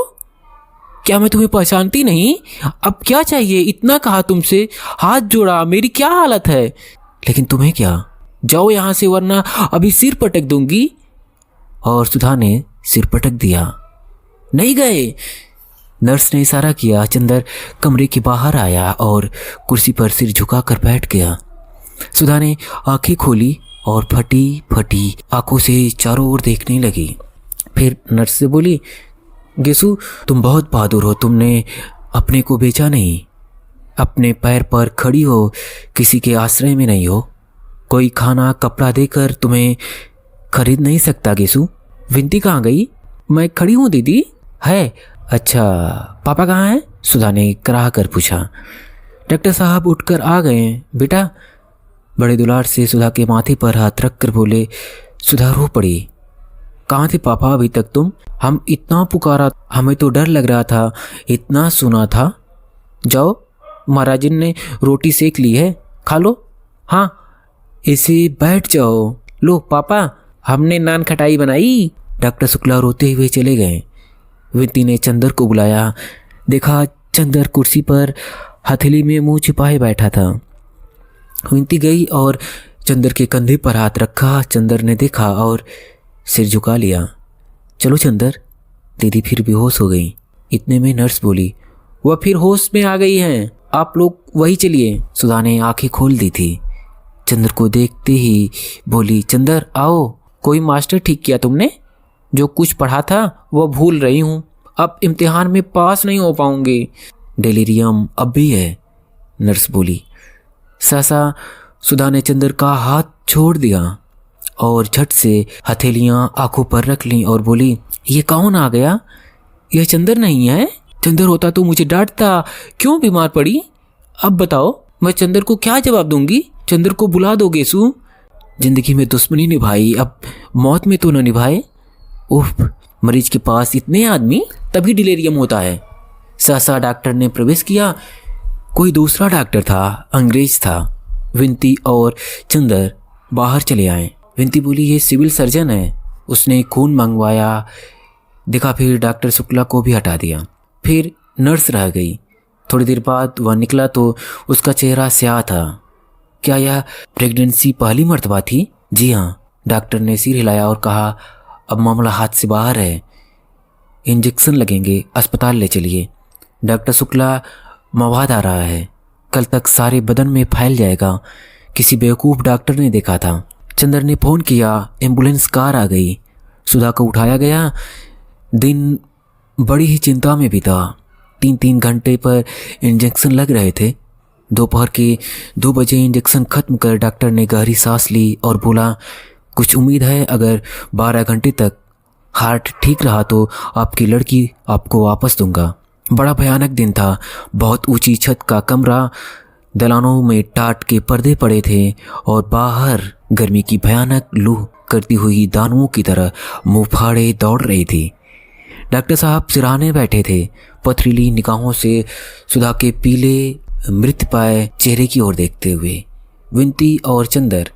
क्या मैं तुम्हें पहचानती नहीं? अब क्या चाहिए? इतना कहा तुमसे, हाथ जोड़ा, मेरी क्या हालत है। लेकिन तुम्हें क्या? जाओ यहाँ से वरना अभी सिर पटक दूंगी। और सुधा ने सिर पटक दिया। नहीं गए। नर्स ने इशारा किया। चंदर कमरे के बाहर आया और कुर्सी पर सिर झुकाकर बैठ गया। सुधा ने आंखें खोली और फटी फटी आंखों से चारों ओर देखने लगी। फिर नर्स से बोली, गेसु तुम बहुत बहादुर हो, तुमने अपने को बेचा नहीं, अपने पैर पर खड़ी हो, किसी के आश्रय में नहीं हो। कोई खाना कपड़ा देकर तुम्हें खरीद नहीं सकता गेसु। विनती कहाँ गई? मैं खड़ी हूँ दीदी। है? अच्छा, पापा कहाँ हैं? सुधा ने कराह कर पूछा। डॉक्टर साहब उठकर आ गए। बेटा, बड़े दुलार से सुधा के माथे पर हाथ रख कर बोले। सुधा रो पड़ी। कहाँ थे पापा अभी तक तुम? हम इतना पुकारा, हमें तो डर लग रहा था, इतना सुना था। जाओ, महाराजन ने रोटी सेक ली है, खा लो। हाँ, इसे बैठ जाओ। लो पापा, हमने नान खटाई बनाई। डॉक्टर शुक्ला रोते हुए चले गए। विंती ने चंदर को बुलाया। देखा चंदर कुर्सी पर हथेली में मुंह छिपाए बैठा था। विंती गई और चंदर के कंधे पर हाथ रखा। चंदर ने देखा और सिर झुका लिया। चलो चंदर। दीदी फिर बेहोश हो गई। इतने में नर्स बोली, वह फिर होश में आ गई हैं, आप लोग वही चलिए। सुधा ने आंखें खोल दी थी। चंदर को देखते ही बोली, चंदर आओ, कोई मास्टर ठीक किया तुमने? जो कुछ पढ़ा था वह भूल रही हूँ, अब इम्तिहान में पास नहीं हो पाऊंगी। डिलीरियम अब भी है, नर्स बोली। सहसा सुधा ने चंदर का हाथ छोड़ दिया और झट से हथेलियां आंखों पर रख लीं और बोली, ये कौन आ गया? यह चंदर नहीं है? चंदर होता तो मुझे डांटता, क्यों बीमार पड़ी? अब बताओ, मैं चंदर को क्या जवाब दूंगी? चंदर को बुला दो गेसु। जिंदगी में दुश्मनी निभाई, अब मौत में तो न निभाए। उफ, मरीज के पास इतने आदमी, तभी डिलेरियम होता है। सहसा डॉक्टर ने प्रवेश किया। कोई दूसरा डॉक्टर था, अंग्रेज था। विंती और चंदर बाहर चले आए। विंती बोली, ये सिविल सर्जन है। उसने खून मंगवाया। देखा, फिर डॉक्टर शुक्ला को भी हटा दिया। फिर नर्स रह गई। थोड़ी देर बाद वह निकला तो उसका चेहरा स्याह था। क्या यह प्रेगनेंसी पहली मर्तबा थी? जी हाँ, डॉक्टर ने सिर हिलाया और कहा, अब मामला हाथ से बाहर है, इंजेक्शन लगेंगे, अस्पताल ले चलिए। डॉक्टर शुक्ला, मवाद आ रहा है, कल तक सारे बदन में फैल जाएगा। किसी बेवकूफ़ डॉक्टर ने देखा था। चंदर ने फ़ोन किया, एम्बुलेंस कार आ गई। सुधा को उठाया गया। दिन बड़ी ही चिंता में बीता। 3-3 घंटे पर इंजेक्शन लग रहे थे। दोपहर के 2 बजे इंजेक्शन ख़त्म कर डॉक्टर ने गहरी सांस ली और बोला, कुछ उम्मीद है, अगर 12 घंटे तक हार्ट ठीक रहा तो आपकी लड़की आपको वापस दूंगा। बड़ा भयानक दिन था। बहुत ऊंची छत का कमरा, दलानों में टाट के पर्दे पड़े थे और बाहर गर्मी की भयानक लू करती हुई दानुओं की तरह मुँह फाड़े दौड़ रही थी। डॉक्टर साहब सिरहाने बैठे थे, पथरीली निगाहों से सुधा के पीले मृतपाय चेहरे की ओर देखते हुए। विंती और चंदर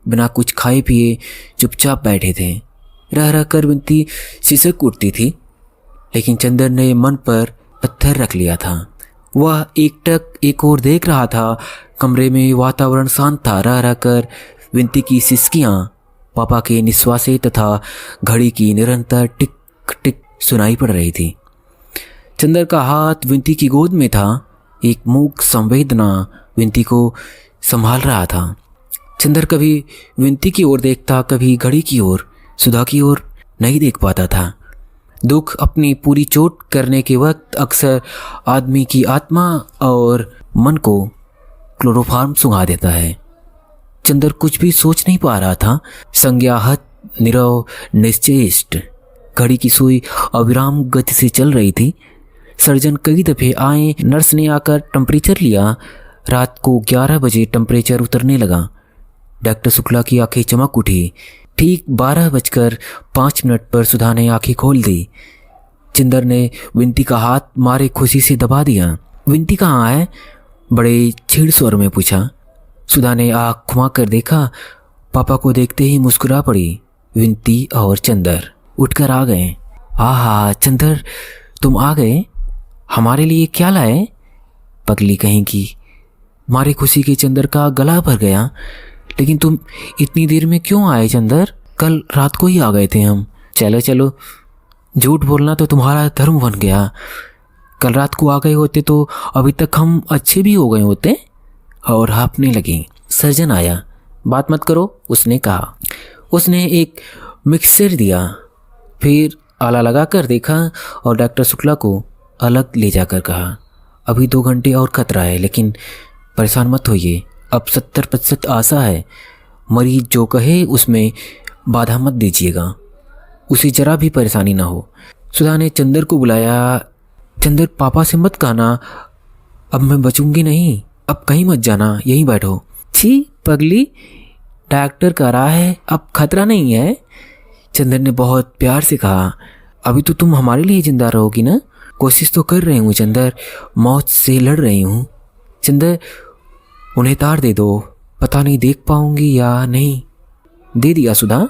बिना कुछ खाए पिए चुपचाप बैठे थे। रह रह कर विंती सिसक उठती थी, लेकिन चंदर ने मन पर पत्थर रख लिया था। वह एकटक एक ओर देख रहा था। कमरे में वातावरण शांत था। रह रह कर विंती की सिसकियाँ, पापा के निश्वासे तथा घड़ी की निरंतर टिक टिक सुनाई पड़ रही थी। चंदर का हाथ विंती की गोद में था। एक मूक संवेदना विंती को संभाल रहा था। चंदर कभी विंती की ओर देखता, कभी घड़ी की ओर। सुधा की ओर नहीं देख पाता था। दुख अपनी पूरी चोट करने के वक्त अक्सर आदमी की आत्मा और मन को क्लोरोफार्म सुंघा देता है। चंदर कुछ भी सोच नहीं पा रहा था। संज्ञाहत, नीरव, निश्चेष्ट। घड़ी की सुई अविराम गति से चल रही थी। सर्जन कई दफे आए। नर्स ने आकर टेम्परेचर लिया। रात को 11 बजे टेम्परेचर उतरने लगा। डॉक्टर शुक्ला की आंखें चमक उठी। ठीक 12:05 पर सुधा ने आंखें खोल दी। चंदर ने विंती का हाथ मारे खुशी से दबा दिया। विंती कहाँ है? बड़े छीड़ स्वर में पूछा। सुधा ने आँख घुमा कर देखा। पापा को देखते ही मुस्कुरा पड़ी। विंती और चंदर उठकर आ गए। आहा चंदर, तुम आ गए? हमारे लिए क्या लाए? पगली कहीं की। मारे खुशी के चंदर का गला भर गया। लेकिन तुम इतनी देर में क्यों आए चंदर? कल रात को ही आ गए थे हम। चलो चलो, झूठ बोलना तो तुम्हारा धर्म बन गया। कल रात को आ गए होते तो अभी तक हम अच्छे भी हो गए होते। और हाँफने लगी। सर्जन आया। बात मत करो, उसने कहा। उसने एक मिक्सचर दिया, फिर आला लगा कर देखा और डॉक्टर शुक्ला को अलग ले जाकर कहा, अभी 2 घंटे और खतरा है, लेकिन परेशान मत होइए, अब 70% आशा है। मरीज जो कहे उसमें बाधा मत दीजिएगा, उसे जरा भी परेशानी ना हो। सुधा ने चंदर को बुलाया। चंदर, पापा से मत कहना, अब मैं बचूंगी नहीं। अब कहीं मत जाना, यहीं बैठो। छी पगली, डॉक्टर कह रहा है अब खतरा नहीं है। चंदर ने बहुत प्यार से कहा, अभी तो तुम हमारे लिए जिंदा रहोगी ना? कोशिश तो कर रही हूँ चंदर, मौत से लड़ रही हूँ। चंदर उन्हें तार दे दो, पता नहीं देख पाऊंगी या नहीं। दे दिया सुधा,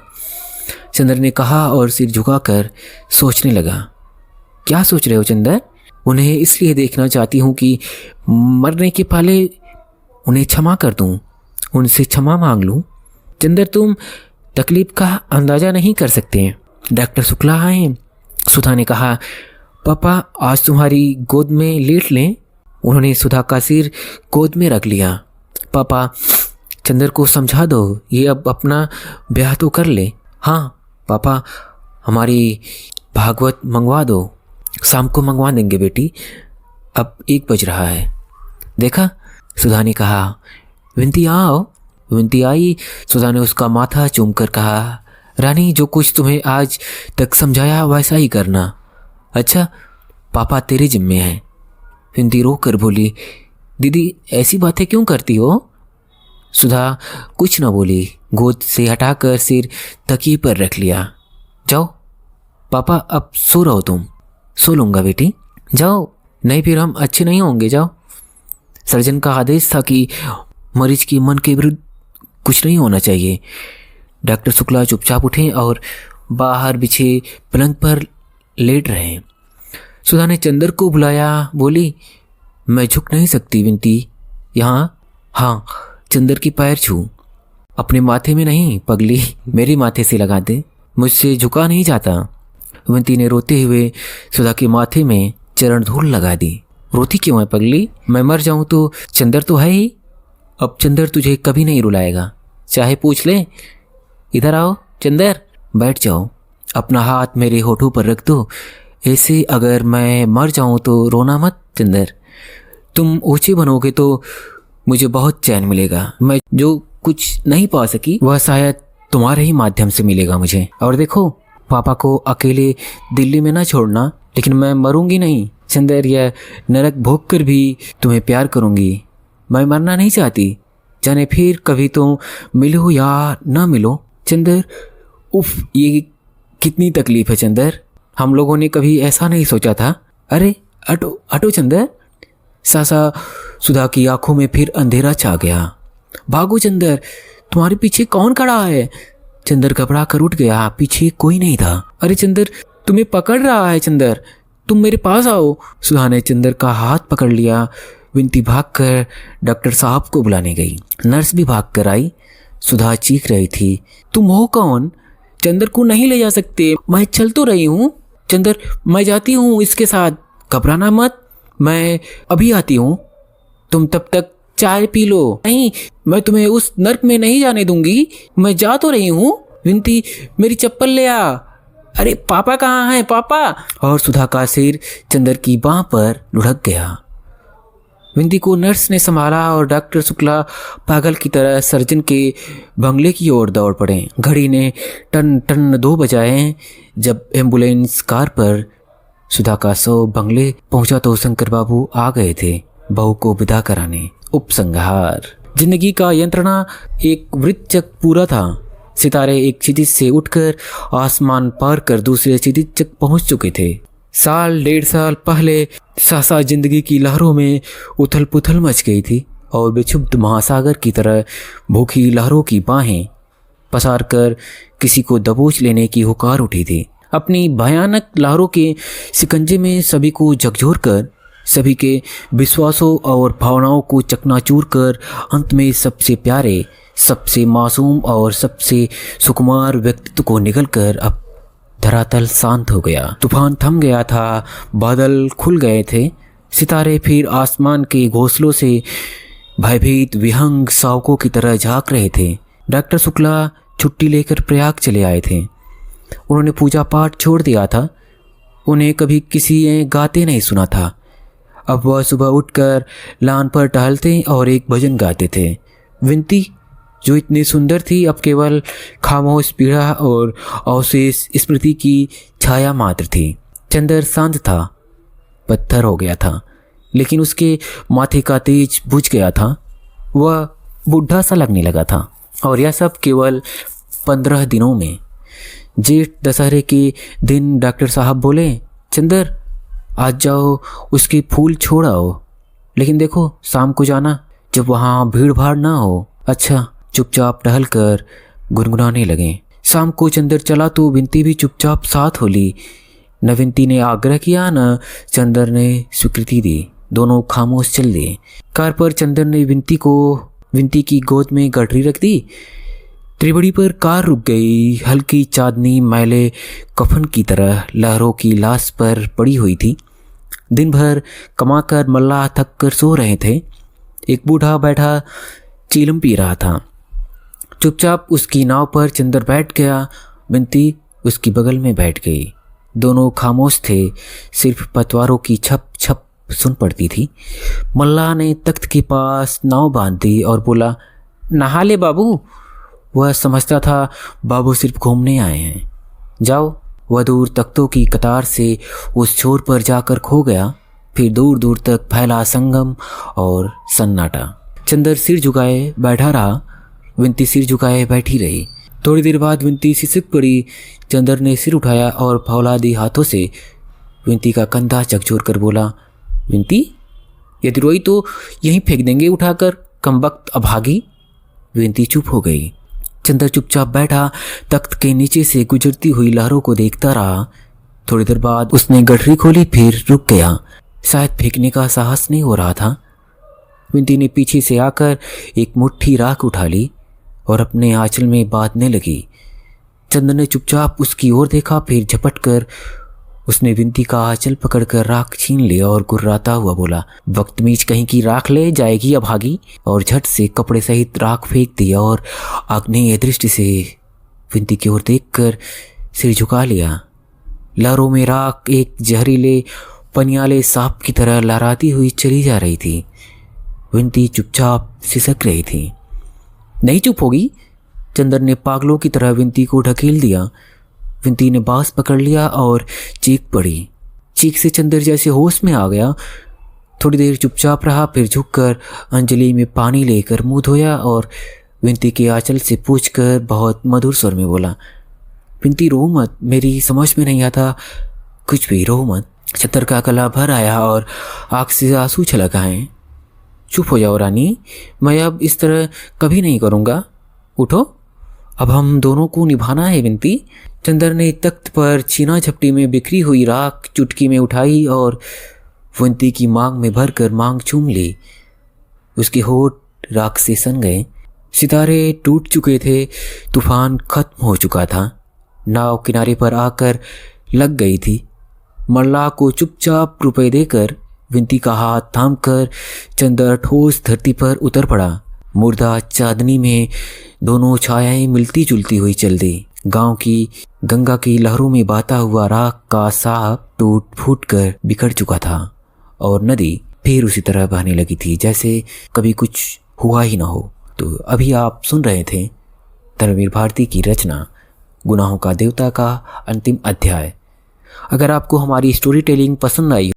चंदर ने कहा और सिर झुकाकर सोचने लगा। क्या सोच रहे हो चंदर? उन्हें इसलिए देखना चाहती हूँ कि मरने के पहले उन्हें क्षमा कर दूँ, उनसे क्षमा मांग लूँ। चंदर तुम तकलीफ का अंदाज़ा नहीं कर सकते। डॉक्टर शुक्ला आए। सुधा ने कहा, पापा आज तुम्हारी गोद में लेट लें। उन्होंने सुधा का सिर गोद में रख लिया। पापा चंदर को समझा दो, ये अब अपना ब्याह तो कर ले। हाँ पापा, हमारी भागवत मंगवा दो। शाम को मंगवा देंगे बेटी, अब 1 बज रहा है। देखा, सुधा ने कहा। विंती आओ। विंती आई। सुधा ने उसका माथा चूमकर कहा, रानी जो कुछ तुम्हें आज तक समझाया वैसा ही करना। अच्छा पापा तेरे जिम्मे हैं। विंती रो कर बोली, दीदी ऐसी बातें क्यों करती हो? सुधा कुछ न बोली, गोद से हटाकर सिर तकिए पर रख लिया। जाओ पापा, अब सो रहो तुम। सो लूँगा बेटी, जाओ, नहीं फिर हम अच्छे नहीं होंगे, जाओ। सर्जन का आदेश था कि मरीज की मन के विरुद्ध कुछ नहीं होना चाहिए। डॉक्टर शुक्ला चुपचाप उठे और बाहर बिछे पलंग पर लेट रहे। सुधा ने चंदर को बुलाया, बोली, मैं झुक नहीं सकती विंती, यहाँ। हाँ, चंदर की पैर छू। अपने माथे में नहीं पगली, मेरे माथे से लगा दे, मुझसे झुका नहीं जाता। विंती ने रोते हुए सुधा के माथे में चरण धूल लगा दी। रोती क्यों है पगली? मैं मर जाऊं तो चंदर तो है ही। अब चंदर तुझे कभी नहीं रुलाएगा, चाहे पूछ ले। इधर आओ चंदर, बैठ जाओ। अपना हाथ मेरे होठों पर रख दो, ऐसे अगर मैं मर जाऊं तो रोना मत चंदर। तुम ऊंचे बनोगे तो मुझे बहुत चैन मिलेगा। मैं जो कुछ नहीं पा सकी वह शायद तुम्हारे ही माध्यम से मिलेगा मुझे। और देखो, पापा को अकेले दिल्ली में ना छोड़ना, लेकिन मैं मरूंगी नहीं चंदर, यह नरक भोग कर भी तुम्हें प्यार करूंगी। मैं मरना नहीं चाहती, जाने फिर कभी तुम मिलो या ना मिलो चंदर। उफ, ये कितनी तकलीफ है चंदर, हम लोगों ने कभी ऐसा नहीं सोचा था। अरे हटो हटो चंदर। सासा सुधा की आंखों में फिर अंधेरा छा गया। भागो चंदर, तुम्हारे पीछे कौन खड़ा है? चंदर घबरा कर उठ गया, पीछे कोई नहीं था। अरे चंदर, तुम्हें पकड़ रहा है चंदर, तुम मेरे पास आओ। सुधा ने चंदर का हाथ पकड़ लिया। विंती भागकर डॉक्टर साहब को बुलाने गई। नर्स भी भागकर आई। सुधा चीख रही थी, तुम हो कौन? चंदर को नहीं ले जा सकते, मैं चल तो रही हूँ। चंदर, मैं जाती हूँ इसके साथ, घबराना मत, मैं अभी आती हूँ, तुम तब तक चाय पी लो। नहीं, मैं तुम्हें उस नर्क में नहीं जाने दूंगी, मैं जा तो रही हूँ। विंती, मेरी चप्पल ले आ। अरे पापा कहाँ हैं पापा? और सुधा का सिर चंदर की बाह पर लुढ़क गया। विंती को नर्स ने संभाला और डॉक्टर शुक्ला पागल की तरह सर्जन के बंगले की ओर दौड़ पड़े। घड़ी ने टन टन 2 बजाए। जब एम्बुलेंस कार पर सुधा का शव बंगले पहुंचा तो शंकर बाबू आ गए थे बहू को विदा कराने। उपसंहार। जिंदगी का यंत्रणा एक वृत्तचक पूरा था। सितारे एक क्षितिज से उठकर आसमान पार कर दूसरे क्षितिज तक पहुंच चुके थे। 1.5 साल पहले सासा जिंदगी की लहरों में उथल पुथल मच गई थी और बेछुब्द महासागर की तरह भूखी लहरों की बाहें पसार कर किसी को दबोच लेने की हुकार उठी थी। अपनी भयानक लहरों के शिकंजे में सभी को झकझोर कर, सभी के विश्वासों और भावनाओं को चकनाचूर कर अंत में सबसे प्यारे, सबसे मासूम और सबसे सुकुमार व्यक्तित्व को निगलकर अब धरातल शांत हो गया। तूफान थम गया था, बादल खुल गए थे, सितारे फिर आसमान के घोंसलों से भयभीत विहंग शावकों की तरह झांक रहे थे। डॉक्टर शुक्ला छुट्टी लेकर प्रयाग चले आए थे। उन्होंने पूजा पाठ छोड़ दिया था। उन्हें कभी किसी ने गाते नहीं सुना था। अब वह सुबह उठकर लान पर टहलते और एक भजन गाते थे। विंती जो इतनी सुंदर थी अब केवल खामोश पीड़ा और अवशेष स्मृति की छाया मात्र थी। चंदर शांत था, पत्थर हो गया था, लेकिन उसके माथे का तेज बुझ गया था। वह बूढ़ा सा लगने लगा था। और यह सब केवल 15 दिनों में। जेठ दशहरे के दिन डॉक्टर साहब बोले, चंदर आज जाओ उसके फूल छोड़ आओ, लेकिन देखो शाम को जाना जब वहाँ भीड़ भाड़ ना हो। अच्छा। चुपचाप टहल कर गुनगुनाने लगे। शाम को चंदर चला तो विंती भी चुपचाप साथ हो ली। न विंती ने आग्रह किया न चंदर ने स्वीकृति दी। दोनों खामोश चल दिए। कार पर चंदर ने विंती की गोद में गठरी रख दी। त्रिबड़ी पर कार रुक गई। हल्की चांदनी मैले कफन की तरह लहरों की लाश पर पड़ी हुई थी। दिन भर कमाकर मल्लाह थक कर सो रहे थे। एक बूढ़ा बैठा चीलम पी रहा था। चुपचाप उसकी नाव पर चंदर बैठ गया। विंती उसकी बगल में बैठ गई। दोनों खामोश थे। सिर्फ पतवारों की छप छप सुन पड़ती थी। मल्लाह ने तख्त के पास नाव बांध दी और बोला, नहा ले बाबू। वह समझता था बाबू सिर्फ घूमने आए हैं। जाओ। वह दूर तख्तों की कतार से उस छोर पर जाकर खो गया। फिर दूर दूर तक फैला संगम और सन्नाटा। चंदर सिर झुकाए बैठा रहा। विंती सिर झुकाए बैठी रही। थोड़ी देर बाद विंती सिसक पड़ी। चंदर ने सिर उठाया और फौलादी हाथों से विंती का कंधा झकझोर कर बोला, विंती यदि रोई तो यहीं फेंक देंगे उठाकर, कमबख्त अभागी। विंती चुप हो गई। चंदर चुपचाप बैठा तख्त के नीचे से गुजरती हुई लहरों को देखता रहा। थोड़ी देर बाद उसने गठरी खोली, फिर रुक गया। शायद फेंकने का साहस नहीं हो रहा था। विंती ने पीछे से आकर एक मुट्ठी राख उठा ली और अपने आंचल में बांधने लगी। चंदर ने चुपचाप उसकी ओर देखा, फिर झपट कर उसने विंती का आंचल पकड़कर राख छीन लिया और गुर्राता हुआ बोला, बदतमीज कहीं की राख ले जाएगी अभागी। और झट से कपड़े सहित राख फेंक दिया और आग्नेय दृष्टि से विंती की ओर देखकर सिर झुका लिया। लहरों में राख एक जहरीले पनियाले सांप की तरह लहराती हुई चली जा रही थी। विंती चुपचाप सिसक रही थी। नहीं चुप होगी। चंदर ने पागलों की तरह विंती को ढकेल दिया। विंती ने बांस पकड़ लिया और चीख पड़ी। चीख से चंदर जैसे होश में आ गया। थोड़ी देर चुपचाप रहा, फिर झुककर अंजलि में पानी लेकर मुंह धोया और विंती के आंचल से पूछकर बहुत मधुर स्वर में बोला, विंती रो मत, मेरी समझ में नहीं आता कुछ भी, रो मत। चंदर का गला भर आया और आँख से आंसू छलक आए। चुप हो जाओ रानी, मैं अब इस तरह कभी नहीं करूँगा। उठो, अब हम दोनों को निभाना है विंती। चंदर ने तख्त पर छीना झपटी में बिखरी हुई राख चुटकी में उठाई और विंती की मांग में भरकर मांग चूम ली। उसके होठ राख से सन गए। सितारे टूट चुके थे। तूफान खत्म हो चुका था। नाव किनारे पर आकर लग गई थी। मल्लाह को चुपचाप रुपए देकर विंती का हाथ थामकर चंदर ठोस धरती पर उतर पड़ा। मुर्दा चांदनी में दोनों छायाएं मिलती जुलती हुई चल दी। गांव की गंगा की लहरों में बहता हुआ राख का साहब टूट फूट कर बिखर चुका था और नदी फिर उसी तरह बहने लगी थी जैसे कभी कुछ हुआ ही ना हो। तो अभी आप सुन रहे थे धर्मवीर भारती की रचना गुनाहों का देवता का अंतिम अध्याय। अगर आपको हमारी स्टोरी टेलिंग पसंद आई